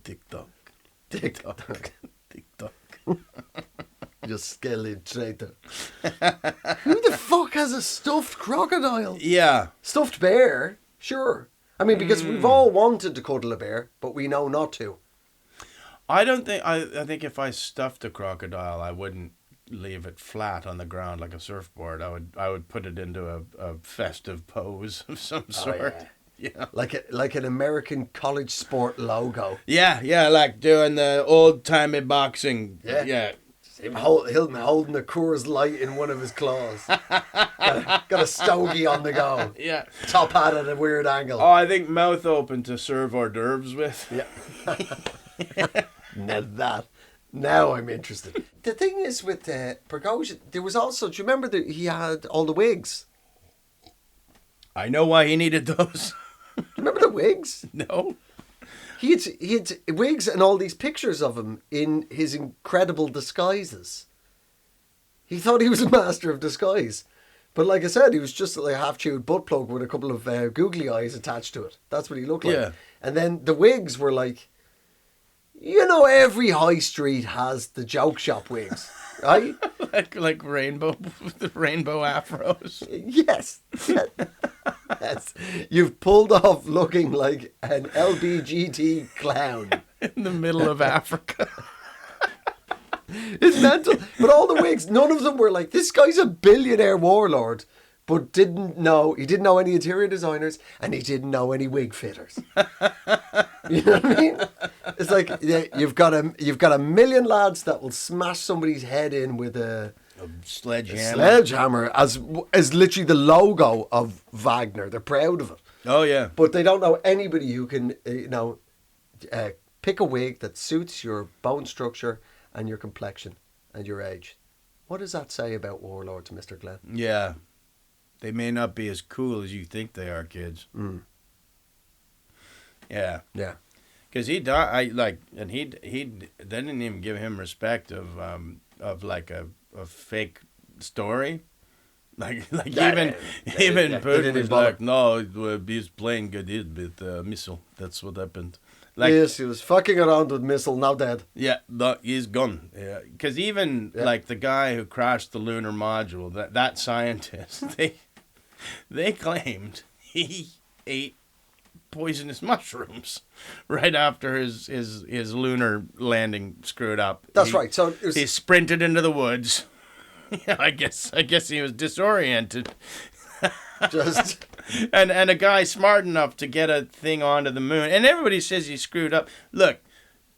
S4: Tick-tock.
S3: Tick-tock.
S4: Tick-tock.
S3: You skelly traitor. Who the fuck has a stuffed crocodile?
S4: Yeah.
S3: Stuffed bear? Sure. I mean, because we've all wanted to cuddle a bear, but we know not to.
S4: I don't think... I think if I stuffed a crocodile, I wouldn't leave it flat on the ground like a surfboard. I would put it into a festive pose of some sort. Yeah.
S3: Like an American college sport logo.
S4: Yeah, like doing the old-timey boxing. Yeah.
S3: Him holding a Coors Light in one of his claws. got a stogie on the go.
S4: Yeah.
S3: Top hat at a weird angle.
S4: Oh, I think mouth open to serve hors d'oeuvres with.
S3: Yeah. Now I'm interested. The thing is with Prigozhin, there was also, do you remember that he had all the wigs?
S4: I know why he needed those.
S3: Do you remember the wigs?
S4: No.
S3: He had wigs and all these pictures of him in his incredible disguises. He thought he was a master of disguise. But like I said, he was just like a half-chewed butt plug with a couple of googly eyes attached to it. That's what he looked like.
S4: Yeah.
S3: And then the wigs were like, you know, every high street has the joke shop wigs, right?
S4: like rainbow afros.
S3: Yes. Yes. You've pulled off looking like an LBGT clown.
S4: In the middle of Africa.
S3: It's mental. But all the wigs, none of them were like, this guy's a billionaire warlord, but he didn't know any interior designers, and he didn't know any wig fitters. You know what I mean? It's like, yeah, you've got a million lads that will smash somebody's head in with a sledgehammer as literally the logo of Wagner. They're proud of it.
S4: Oh yeah.
S3: But they don't know anybody who can pick a wig that suits your bone structure and your complexion and your age. What does that say about warlords, Mr. Glenn?
S4: Yeah. They may not be as cool as you think they are, kids.
S3: Mm.
S4: Yeah.
S3: Yeah.
S4: Because he didn't even give him respect of like a fake story. Like even Putin was like, no, he's playing good with missile. That's what happened. Like,
S3: yes, he was fucking around with missile, now dead.
S4: Yeah, he's gone. Yeah, because even like the guy who crashed the lunar module, that scientist, they claimed he ate poisonous mushrooms right after his lunar landing screwed up.
S3: That's right. So
S4: he sprinted into the woods. Yeah, I guess he was disoriented.
S3: Just
S4: and a guy smart enough to get a thing onto the moon, and everybody says he screwed up. Look,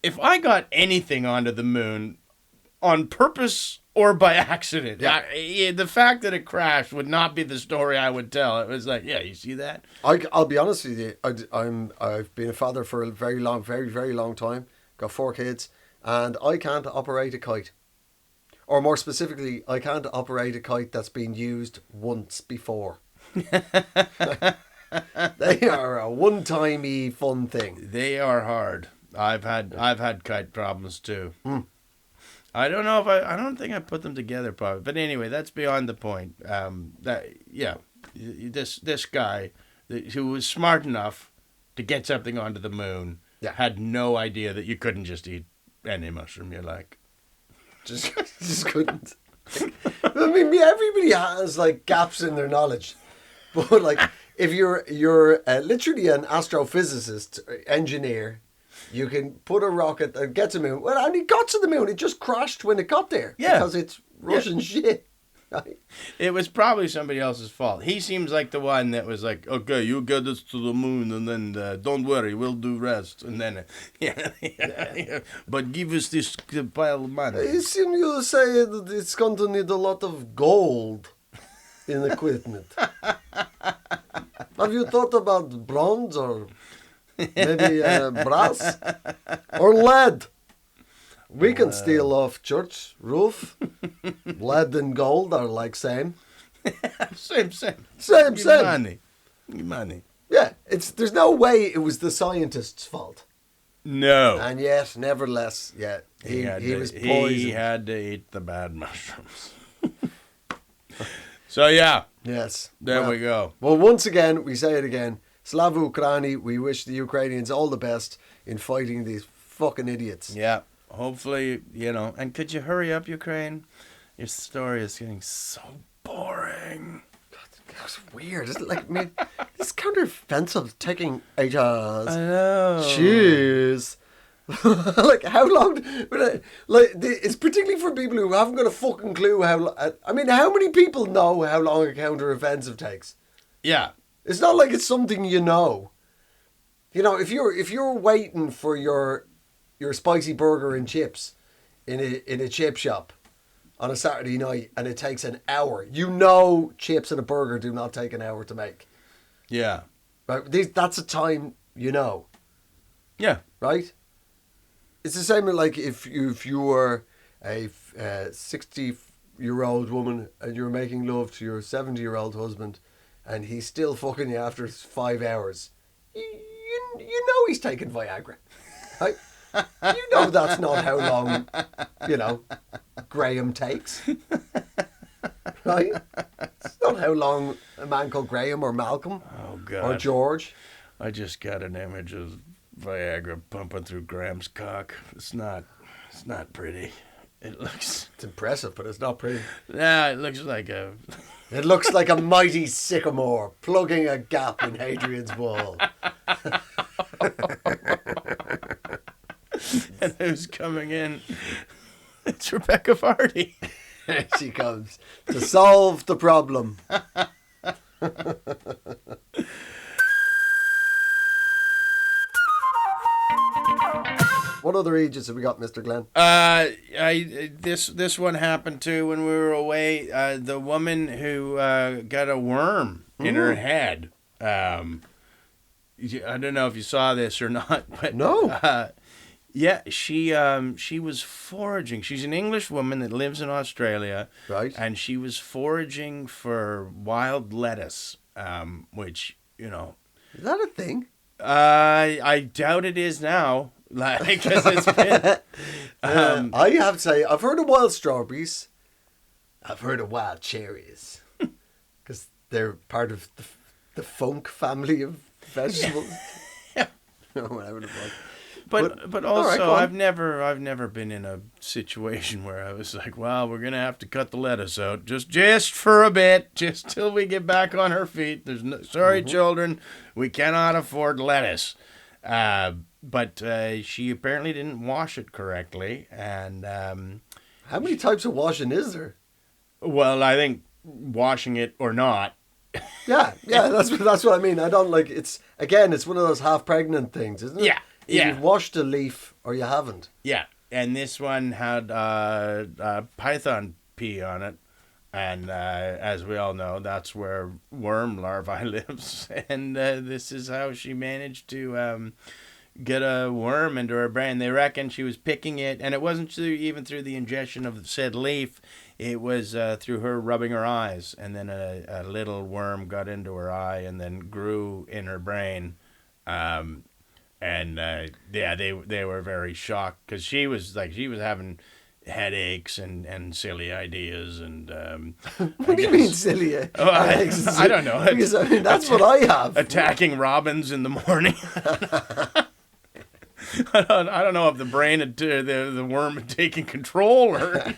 S4: if I got anything onto the moon on purpose or by accident, the fact that it crashed would not be the story I would tell. It was like, yeah, you see that?
S3: I'll be honest with you. I've been a father for a very long time. Got 4 kids, and I can't operate a kite. Or more specifically, I can't operate a kite that's been used once before. They are a one-timey fun thing.
S4: They are hard. I've had kite problems too. I don't know if I don't think I put them together probably. But anyway, that's beyond the point. This guy who was smart enough to get something onto the moon had no idea that you couldn't just eat any mushroom you like.
S3: Just couldn't. I mean, everybody has like gaps in their knowledge, but like if you're literally an astrophysicist, engineer, you can put a rocket that gets to the moon. Well, and it got to the moon. It just crashed when it got there.
S4: Yeah,
S3: because it's Russian shit. Right?
S4: It was probably somebody else's fault. He seems like the one that was like, okay, you get us to the moon, and then don't worry, we'll do rest. And then, but give us this pile of money.
S3: It seems you say that it's going to need a lot of gold in equipment. Have you thought about bronze or maybe brass or lead? We can steal off church roof. Lead and gold are like same.
S4: Same. Money.
S3: Yeah, there's no way it was the scientist's fault.
S4: No.
S3: And yet, nevertheless, he was poisoned.
S4: He had to eat the bad mushrooms. So yeah.
S3: Yes.
S4: There we go.
S3: Well, once again, we say it again. Slava Ukraini, we wish the Ukrainians all the best in fighting these fucking idiots.
S4: Yeah. Hopefully, and could you hurry up, Ukraine? Your story is getting so boring.
S3: God, that's weird, isn't it? Like, I mean, it's counter-offensive taking Eejits.
S4: I know.
S3: Cheers. Like, how long? It's particularly for people who haven't got a fucking clue how. I mean, how many people know how long a counter-offensive takes?
S4: Yeah.
S3: It's not like it's something you know. If you're waiting for your spicy burger and chips in a chip shop on a Saturday night and it takes an hour, chips and a burger do not take an hour to make.
S4: Yeah.
S3: Right? That's a time you know.
S4: Yeah.
S3: Right? It's the same like if you were a 60-year-old woman and you were making love to your 70-year-old husband and he's still fucking you after 5 hours. You know he's taking Viagra. Right? That's not how long, Graham takes. Right? It's not how long a man called Graham or Malcolm or George.
S4: I just got an image of Viagra pumping through Graham's cock. It's not pretty. It's
S3: impressive, but it's not pretty.
S4: Nah, it looks like a...
S3: It looks like a mighty sycamore plugging a gap in Hadrian's wall.
S4: And who's coming in? It's Rebecca Vardy.
S3: Here she comes to solve the problem. What other Eejits have we got, Mr. Glenn?
S4: This one happened too when we were away. The woman who got a worm in her head. I don't know if you saw this or not, but
S3: no.
S4: Yeah, she was foraging. She's an English woman that lives in Australia,
S3: right?
S4: And she was foraging for wild lettuce, which
S3: is that a thing?
S4: I doubt it is now. Like, 'cause it's been,
S3: I have to say, I've heard of wild strawberries. I've heard of wild cherries, because they're part of the funk family of vegetables.
S4: Yeah.
S3: Whatever the fuck.
S4: But also,
S3: right,
S4: I've never been in a situation where I was like, well, we're gonna have to cut the lettuce out just for a bit, just till we get back on her feet. There's no, sorry, children, we cannot afford lettuce. But she apparently didn't wash it correctly, and
S3: how many types of washing is there?
S4: Well, I think washing it or not.
S3: Yeah, that's what I mean. I don't like it's one of those half pregnant things, isn't it?
S4: Yeah.
S3: You've washed a leaf or you haven't.
S4: Yeah, and this one had python pee on it, and as we all know, that's where worm larvae lives, and this is how she managed to get a worm into her brain. They reckon she was picking it, and it wasn't even through the ingestion of said leaf. It was through her rubbing her eyes, and then a little worm got into her eye and then grew in her brain. They were very shocked because she was having headaches and silly ideas and
S3: what do you mean silly headaches?
S4: I don't know.
S3: Because I mean, that's what I have.
S4: Attacking robins in the morning. I don't know if the brain had the worm had taken control or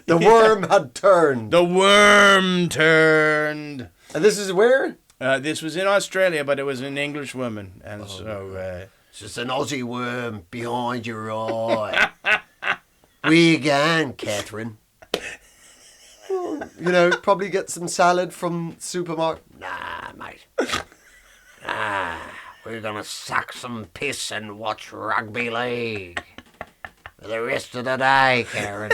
S3: the worm had turned.
S4: The worm turned.
S3: And this is where?
S4: This was in Australia, but it was an English woman, and
S3: it's just an Aussie worm behind your eye. Where you going, Catherine? Well, probably get some salad from supermarket. Nah, mate. We're gonna suck some piss and watch rugby league for the rest of the day, Karen.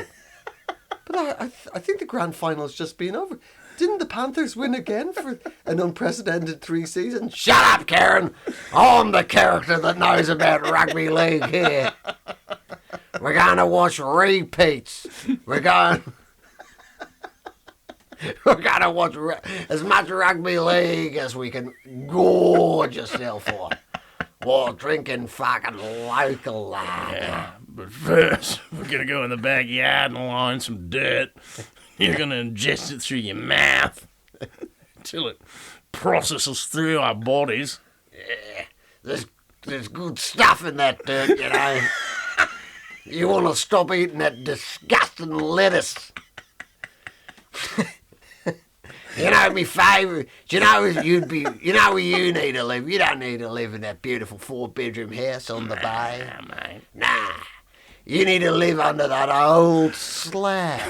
S3: But I think the grand final's just been over. Didn't the Panthers win again for an unprecedented 3 seasons? Shut up, Karen! I'm the character that knows about rugby league here. We're going to watch repeats. We're going to watch as much rugby league as we can gorge yourself on while drinking fucking local lager.
S4: Yeah, but first, we're going to go in the backyard and line some dirt. You're going to ingest it through your mouth until it processes through our bodies.
S3: Yeah, there's good stuff in that dirt, You want to stop eating that disgusting lettuce. My favourite. Do you know where you need to live? You don't need to live in that beautiful 4-bedroom house on the bay.
S4: Nah, mate.
S3: Nah. You need to live under that old slab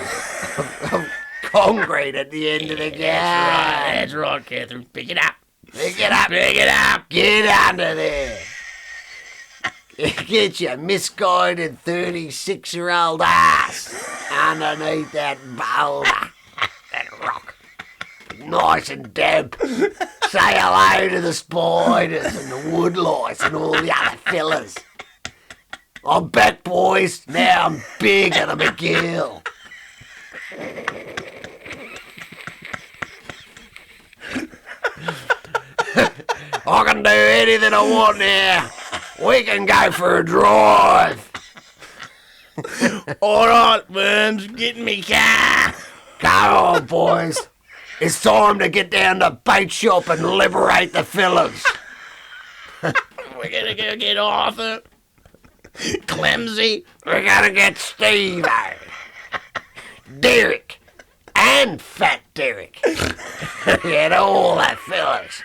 S3: of concrete at the end of the garden.
S4: That's right, Catherine. Pick it up.
S3: Pick it up. Pick it up. Get under there. Get your misguided 36-year-old ass underneath that boulder, that rock. Nice and damp. Say hello to the spiders and the woodlice and all the other fellas. I'm back, boys. Now I'm big and I'm a girl. I can do anything I want now. We can go for a drive.
S4: All right, worms, get in me car.
S3: Come on, boys. It's time to get down to bait shop and liberate the fellas.
S4: We're going to go get Arthur. Clemsy.
S3: We're gonna get Steve, Derek, and Fat Derek. Get all the fellas.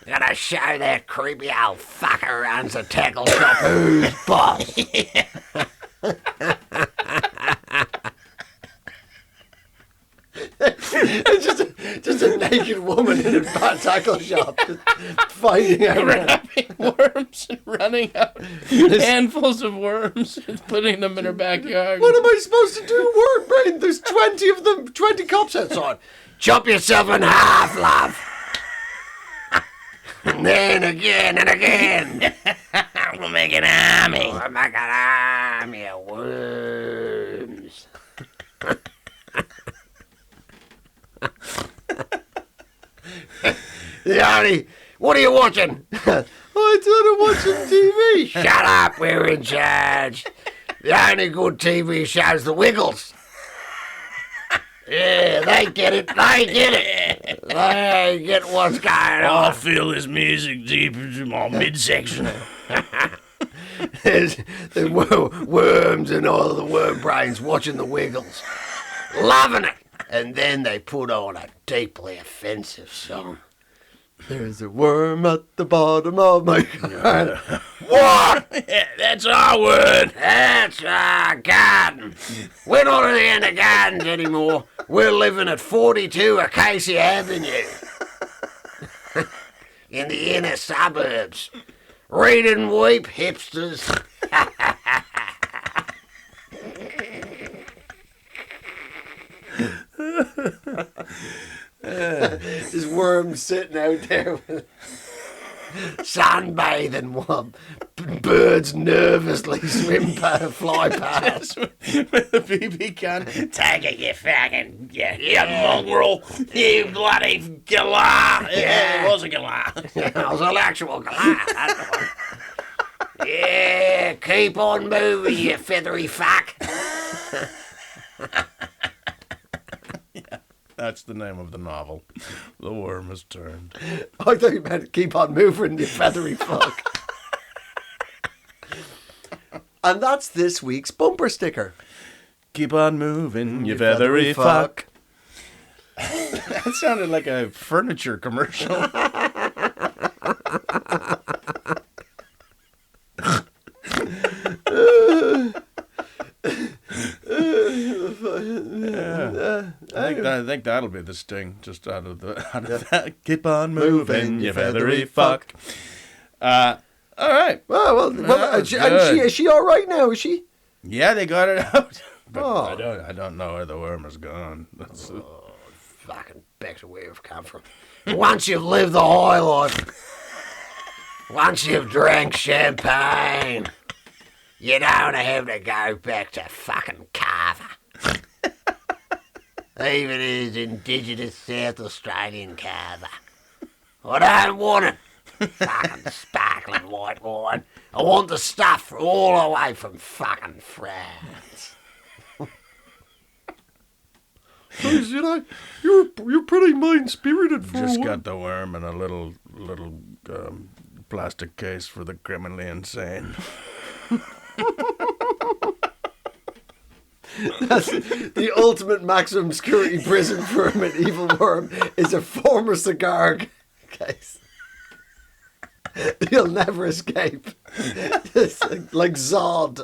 S3: Gonna show that creepy old fucker runs a tackle shop who's boss. just a naked woman in a tackle shop fighting
S4: grabbing worms and running out handfuls of worms and putting them in her backyard.
S3: What am I supposed to do, worm brain? There's 20 of them, 20 cops outside. Chop yourself in half, love. And then again and again.
S4: We'll make an army.
S3: We'll make an army of worms. What are you watching? I started watching TV. Shut up, we're in charge. The only good TV show's The Wiggles. Yeah, they get it. They get what's going on.
S4: I feel this music deep into my midsection.
S3: There's the worms and all the worm brains watching The Wiggles. Loving it. And then they put on a deeply offensive song. There's a worm at the bottom of my garden. What?
S4: Yeah, that's our word.
S3: That's our garden. We're not in the gardens anymore. We're living at 42 Acacia Avenue. In the inner suburbs. Read and weep, hipsters. This worm sitting out there with sunbathing, Birds nervously fly past.
S4: With a BB can. Take it, you fucking, you mongrel, you bloody galah.
S3: Yeah.
S4: It was a galah.
S3: It was an actual glass. That's the one. Yeah, keep on moving, you feathery fuck.
S4: That's the name of the novel. The worm has turned.
S3: I thought you meant keep on moving, you feathery fuck. And that's this week's bumper sticker.
S4: Keep on moving, you feathery fuck. That sounded like a furniture commercial. I think that'll be the sting, just out of that. Keep on moving, you feathery fuck. All right.
S3: Well, is she all right now? Is she?
S4: Yeah, they got it out. But
S3: Oh.
S4: I don't know where the worm has gone. That's
S3: Fucking back to where you've come from. Once you've lived the high life, once you've drank champagne, you don't have to go back to fucking Carver. Even his indigenous South Australian Carver. I don't want it. Fucking sparkling white wine. I want the stuff all the way from fucking France. You know, you're pretty mean-spirited for
S4: just
S3: a
S4: got the worm in a little plastic case for the criminally insane.
S3: That's the ultimate maximum security prison for a medieval worm is a former cigar case. He'll never escape. It's like Zod.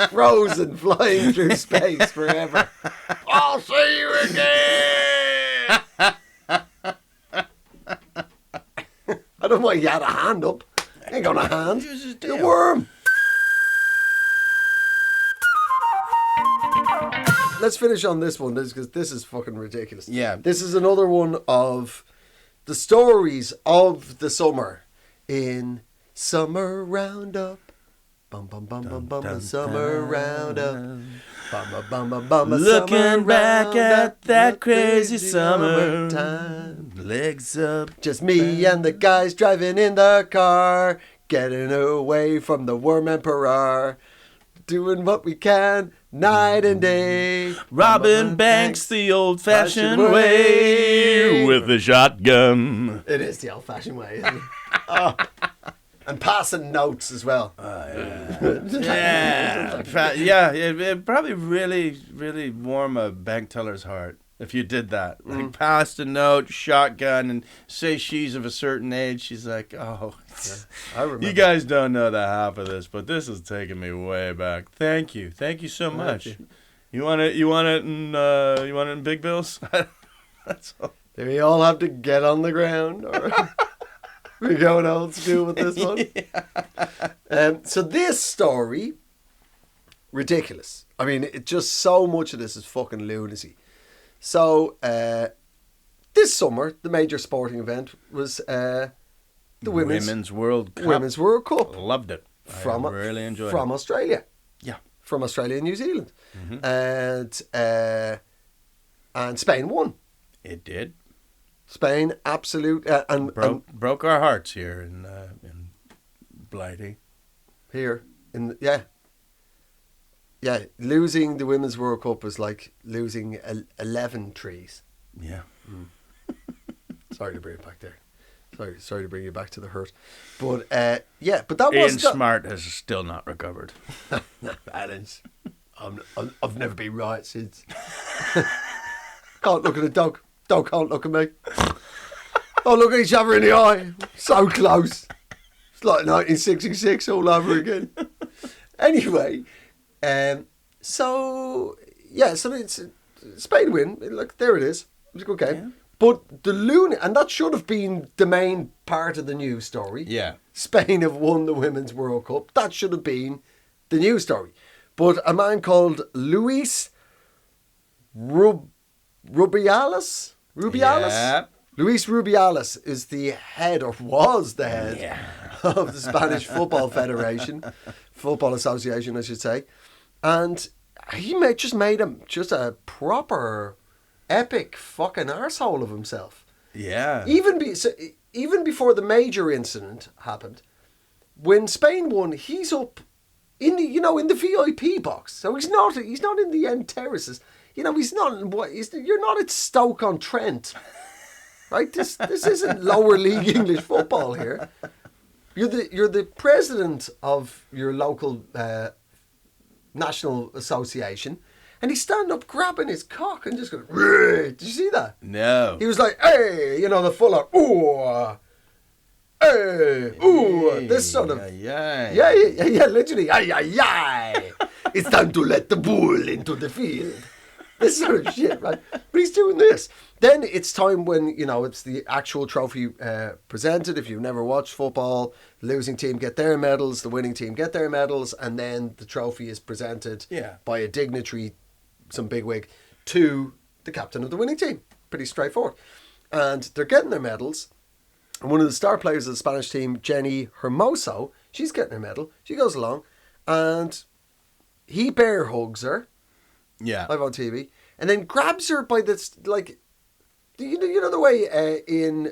S3: Frozen, flying through space forever. I'll see you again! I don't know why you had a hand up. Ain't got a hand. The worm. Let's finish on this one because this is fucking ridiculous.
S4: Yeah.
S3: This is another one of the stories of the summer in Summer Roundup. Bum bum bum bum bum bum Summer Roundup. Bum bum bum bum bum.
S4: Looking back at that crazy summer
S3: time.
S4: Legs up.
S3: Just me and the guys driving in the car, getting away from the worm emperor, doing what we can night and day.
S4: Robbing banks the old-fashioned way with a shotgun.
S3: It is the old-fashioned way, isn't it? Oh. And passing notes as well.
S4: Yeah, it'd probably really warm a bank teller's heart if you did that. Like, pass a note, shotgun, and say she's of a certain age. She's like, oh,
S3: yeah, I remember.
S4: You guys don't know the half of this, but this is taking me way back. Thank you so much. You want it in big bills? That's all.
S3: Do we all have to get on the ground? Or we're going old school with this one. Yeah. So this story, ridiculous. I mean, it just so much of this is fucking lunacy. So this summer, the major sporting event was the Women's World Cup. Women's World Cup.
S4: Loved it. I really enjoyed it.
S3: From Australia.
S4: Yeah.
S3: From Australia and New Zealand. And Spain won.
S4: It did.
S3: Spain, absolute...
S4: broke our hearts here in Blighty.
S3: Here. Yeah, losing the Women's World Cup was like losing 11 trees.
S4: Yeah.
S3: Sorry to bring it back there. Sorry to bring you back to the hurt. But, but that
S4: Ian
S3: was...
S4: Smart has still not recovered.
S3: Balance. I've never been right since. Can't look at a dog. Dog can't look at me. Oh, look at each other in the eye. So close. It's like 1966 all over again. Anyway, so it's Spain win. Like, there it is. It was a good game. Yeah. But and that should have been the main part of the news story.
S4: Yeah.
S3: Spain have won the Women's World Cup. That should have been the news story. But a man called Luis Rubiales?
S4: Yeah.
S3: Luis Rubiales is the head, or was the head, of the Spanish Football Federation, Football Association, I should say. And he made him just a proper epic fucking arsehole of himself.
S4: Yeah.
S3: Even before the major incident happened, when Spain won, he's up in the VIP box. So he's not in the end terraces. He's not. You're not at Stoke-on-Trent, right? This isn't lower league English football here. You're the president of your local national association, and he's standing up grabbing his cock and just going, "Rrr." Did you see that?
S4: No.
S3: He was like, "Hey," the full on, "Ooh, hey, ooh," this sort of, yeah, literally, "Ay, ay, ay, it's time to let the bull into the field." This sort of shit, right? But he's doing this. Then it's time when, it's the actual trophy presented. If you've never watched football, the losing team get their medals, the winning team get their medals, and then the trophy is presented by a dignitary, some bigwig, to the captain of the winning team. Pretty straightforward. And they're getting their medals. And one of the star players of the Spanish team, Jenny Hermoso, she's getting her medal. She goes along, and he bear hugs her.
S4: Yeah.
S3: Live on TV. And then grabs her by this, like, you know the way in,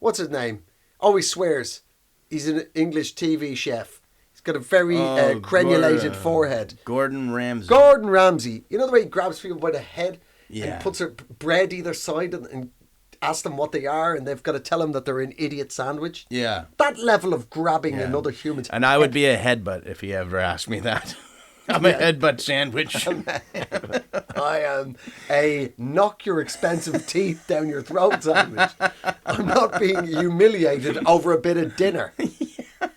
S3: what's his name? Always swears. He's an English TV chef. He's got a very crenulated forehead.
S4: Gordon Ramsay.
S3: Gordon Ramsay. You know the way he grabs people by the head?
S4: Yeah.
S3: And puts her bread either side and asks them what they are, and they've got to tell him that they're an idiot sandwich.
S4: Yeah.
S3: That level of grabbing another human's
S4: And I would be a headbutt if he ever asked me that. I'm a headbutt sandwich.
S3: I am a knock your expensive teeth down your throat sandwich. I'm not being humiliated over a bit of dinner.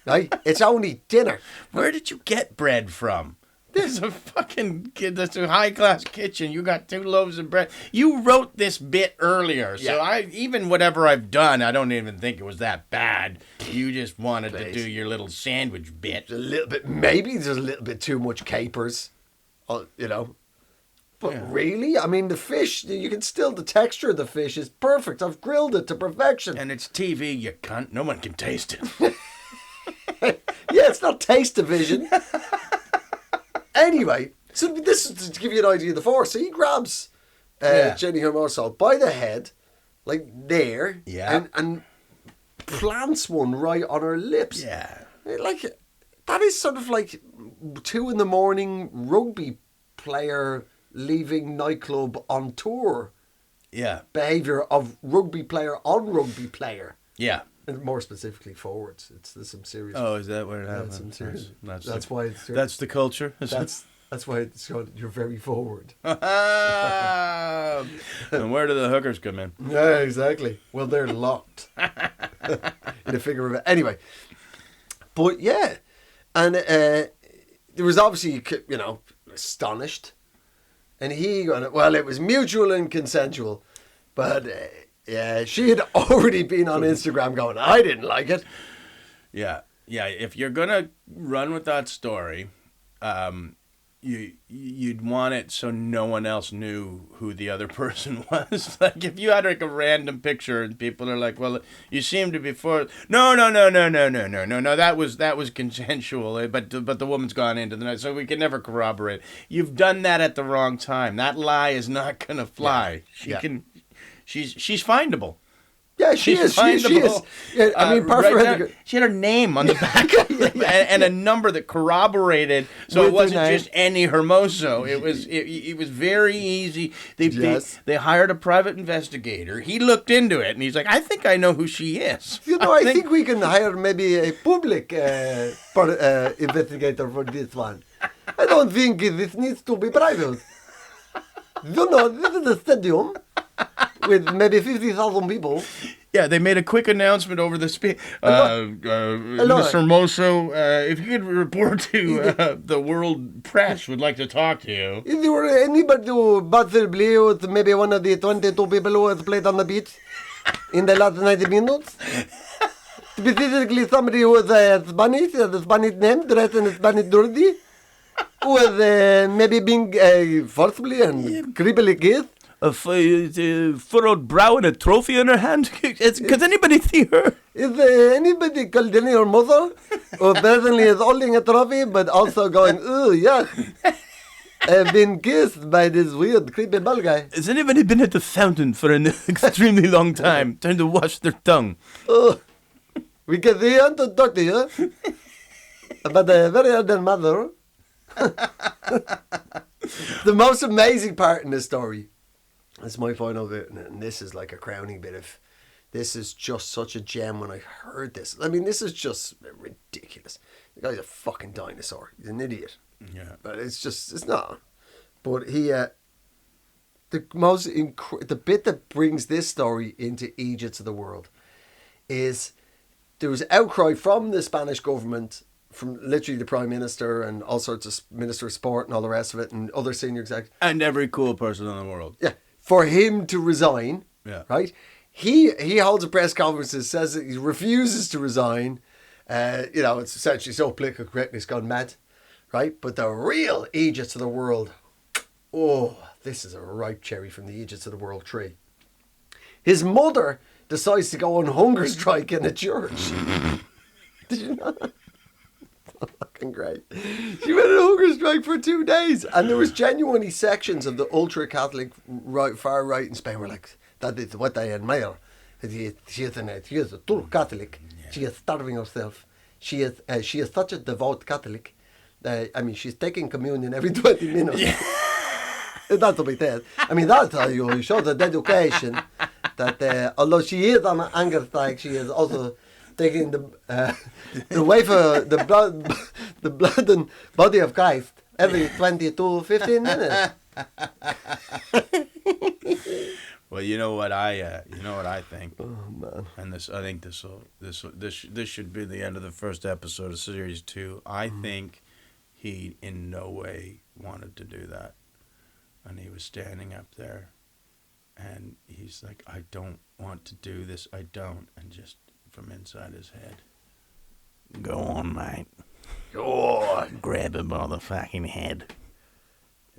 S3: Right? It's only dinner.
S4: Where did you get bread from? There's a that's a high-class kitchen. You got 2 loaves of bread. You wrote this bit earlier, so even whatever I've done, I don't even think it was that bad. You just wanted to do your little sandwich bit.
S3: A little bit, maybe there's a little bit too much capers, But really, I mean, the fish, the texture of the fish is perfect. I've grilled it to perfection.
S4: And it's TV, you cunt. No one can taste it.
S3: Yeah, it's not taste division. Anyway, so this is to give you an idea of the force. So he grabs Jenny Hermoso by the head, like there, and plants one right on her lips.
S4: Yeah.
S3: Like, that is sort of like 2 a.m. rugby player leaving nightclub on tour.
S4: Yeah.
S3: Behaviour of rugby player on rugby player.
S4: Yeah.
S3: And more specifically forwards. There's some serious.
S4: Oh, is that what it happened?
S3: Some serious.
S4: That's
S3: why it's.
S4: That's the culture.
S3: That's why it's called. You're very forward.
S4: And where do the hookers come in?
S3: Yeah, exactly. Well, they're locked in a figure of it. Anyway, but yeah, and there was obviously astonished, and he going, well, it was mutual and consensual, but. Yeah, she had already been on Instagram going, I didn't like it.
S4: Yeah. If you're gonna run with that story, you'd want it so no one else knew who the other person was. Like if you had like a random picture and people are like, well, you seem to be for. No. That was consensual, but the woman's gone into the night, so we can never corroborate. You've done that at the wrong time. That lie is not gonna fly. She's findable.
S3: Yeah, she is. Yeah, I mean,
S4: she had her name on the back and a number that corroborated, so it wasn't just any Hermoso. It was very easy. They hired a private investigator. He looked into it, and he's like, I think I know who she is.
S3: I think we can hire maybe a public investigator for this one. I don't think this needs to be private. This is a stadium with maybe 50,000 people.
S4: Yeah, they made a quick announcement over the Mr. Hermoso, if you could report to the world press, would like to talk to you.
S3: If there were anybody who possibly was maybe one of the 22 people who has played on the beach in the last 90 minutes, specifically somebody who was Spanish, has a Spanish name, dressed in a Spanish jersey, who was maybe being forcibly and creepily kissed.
S5: furrowed brow and a trophy in her hand. Could anybody see her?
S3: Is anybody called your mother? Who certainly is holding a trophy, but also going, ooh, yeah. I've been kissed by this weird, creepy ball guy.
S5: Has anybody been at the fountain for an extremely long time, trying to wash their tongue?
S3: Oh, we can see you to talk to you about a very elder mother. The most amazing part in this story is my final bit, and this is like a crowning bit of. This is just such a gem when I heard this. I mean, this is just ridiculous. The guy's a fucking dinosaur. He's an idiot.
S4: Yeah.
S3: But it's not. But he, the bit that brings this story into Eejits of the world is there was outcry from the Spanish government, from literally the Prime Minister and all sorts of Minister of Sport and all the rest of it and other senior executives.
S4: And every cool person in the world.
S3: Yeah. For him to resign.
S4: Yeah.
S3: Right? He holds a press conference and says that he refuses to resign. It's essentially so political correctness gone mad. Right? But the real Eejits of the world, oh, this is a ripe cherry from the Eejits of the world tree. His mother decides to go on hunger strike in a church. Did you know that? Fucking great. She went on hunger strike for 2 days. And there was genuinely sections of the ultra-Catholic far right in Spain were like, that is what I admire. She is a true Catholic. She is starving herself. She is such a devout Catholic. She's taking communion every 20 minutes. Yeah. That's what it is. I mean, that'll tell you, it shows the dedication that although she is on an anger strike, she is also taking the wafer, the blood and body of Christ every 20 to 15 minutes.
S4: Well, you know what I think.
S3: Oh man!
S4: And I think this should be the end of the first episode of series 2. I think he in no way wanted to do that, and he was standing up there, and he's like, "I don't want to do this. I don't," and just from inside his head, "Go on, mate.
S3: Go on.
S5: Grab him by the fucking head.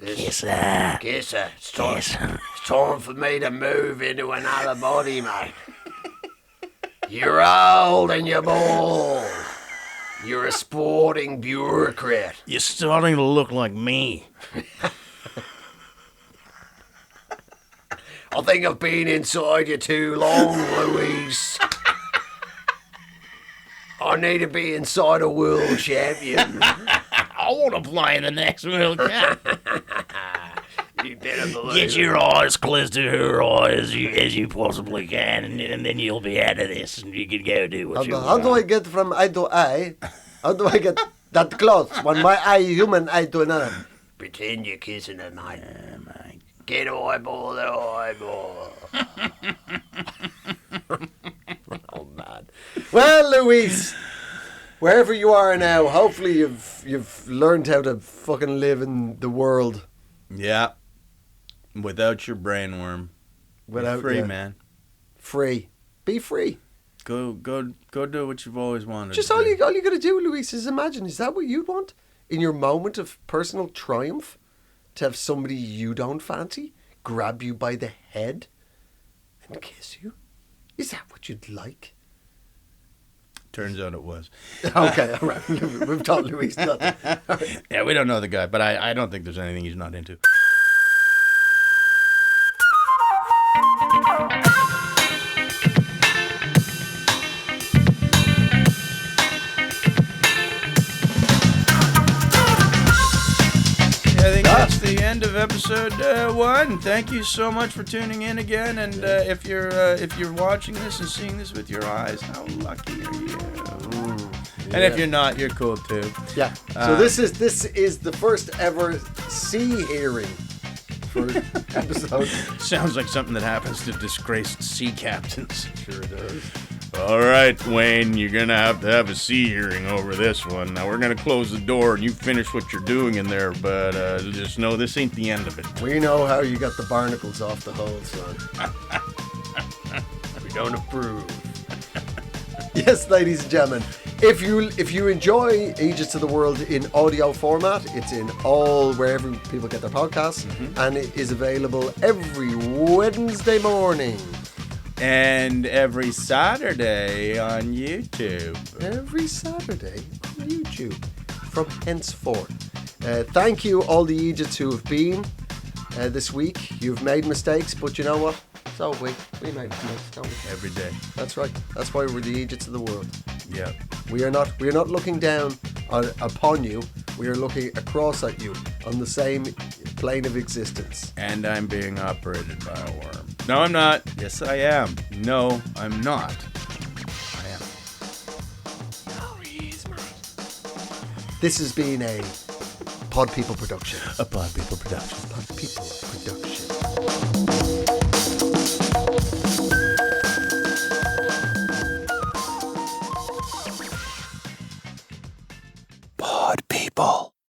S3: Kiss her. It's time for me to move into another body, mate. You're old and you're bald. You're a sporting bureaucrat.
S5: You're starting to look like me."
S3: I think I've been inside you too long, Louise. I need to be inside a world champion.
S5: I want to play in the next World Cup.
S3: You better believe
S5: Get your eyes close to her eyes as you possibly can, and then you'll be out of this, and you can go do what you want.
S3: How do I get from eye to eye? How do I get that close? When my eye, human eye to another. Pretend you're kissing her, mate.
S5: Yeah, mate.
S3: Get eyeball to eyeball. Oh, man. Well, Louise, wherever you are now, hopefully you've learned how to fucking live in the world.
S4: Yeah. Without your brainworm.
S3: Without
S4: free, man.
S3: Free. Be free.
S4: Go do what you've always wanted.
S3: Just
S4: to
S3: all
S4: do.
S3: you got to do, Louise, is imagine. Is that what you'd want? In your moment of personal triumph? To have somebody you don't fancy grab you by the head and kiss you? Is that what you'd like?
S4: Turns out it was.
S3: Okay, all right. We've taught Louise nothing. Right.
S4: Yeah, we don't know the guy, but I don't think there's anything he's not into. I think that's the end of episode 1. Thank you so much for tuning in again. And if you're watching this and seeing this with your eyes, how lucky are you? And if you're not, you're cool too.
S3: Yeah. So this is the first ever sea hearing for episode.
S4: Sounds like something that happens to disgraced sea captains.
S3: Sure does.
S4: All right, Wayne, you're going to have a sea hearing over this one. Now, we're going to close the door and you finish what you're doing in there, but just know this ain't the end of it.
S3: We know how you got the barnacles off the hull, son. We don't approve. Yes, ladies and gentlemen, If you enjoy Eejits of the World in audio format, it's in all wherever people get their podcasts, and it is available every Wednesday morning.
S4: And every Saturday on YouTube.
S3: Every Saturday on YouTube from henceforth. Thank you, all the Eejits who have been this week. You've made mistakes, but you know what? So we make mistakes, don't we?
S4: Every day.
S3: That's right. That's why we're the Eejits of the world.
S4: Yeah.
S3: We are not looking down upon you. We are looking across at you on the same plane of existence.
S4: And I'm being operated by a worm. No, I'm not. Yes, I am. No, I'm not. I am.
S3: This has been a Pod People production.
S4: A Pod People production.
S3: Pod People production.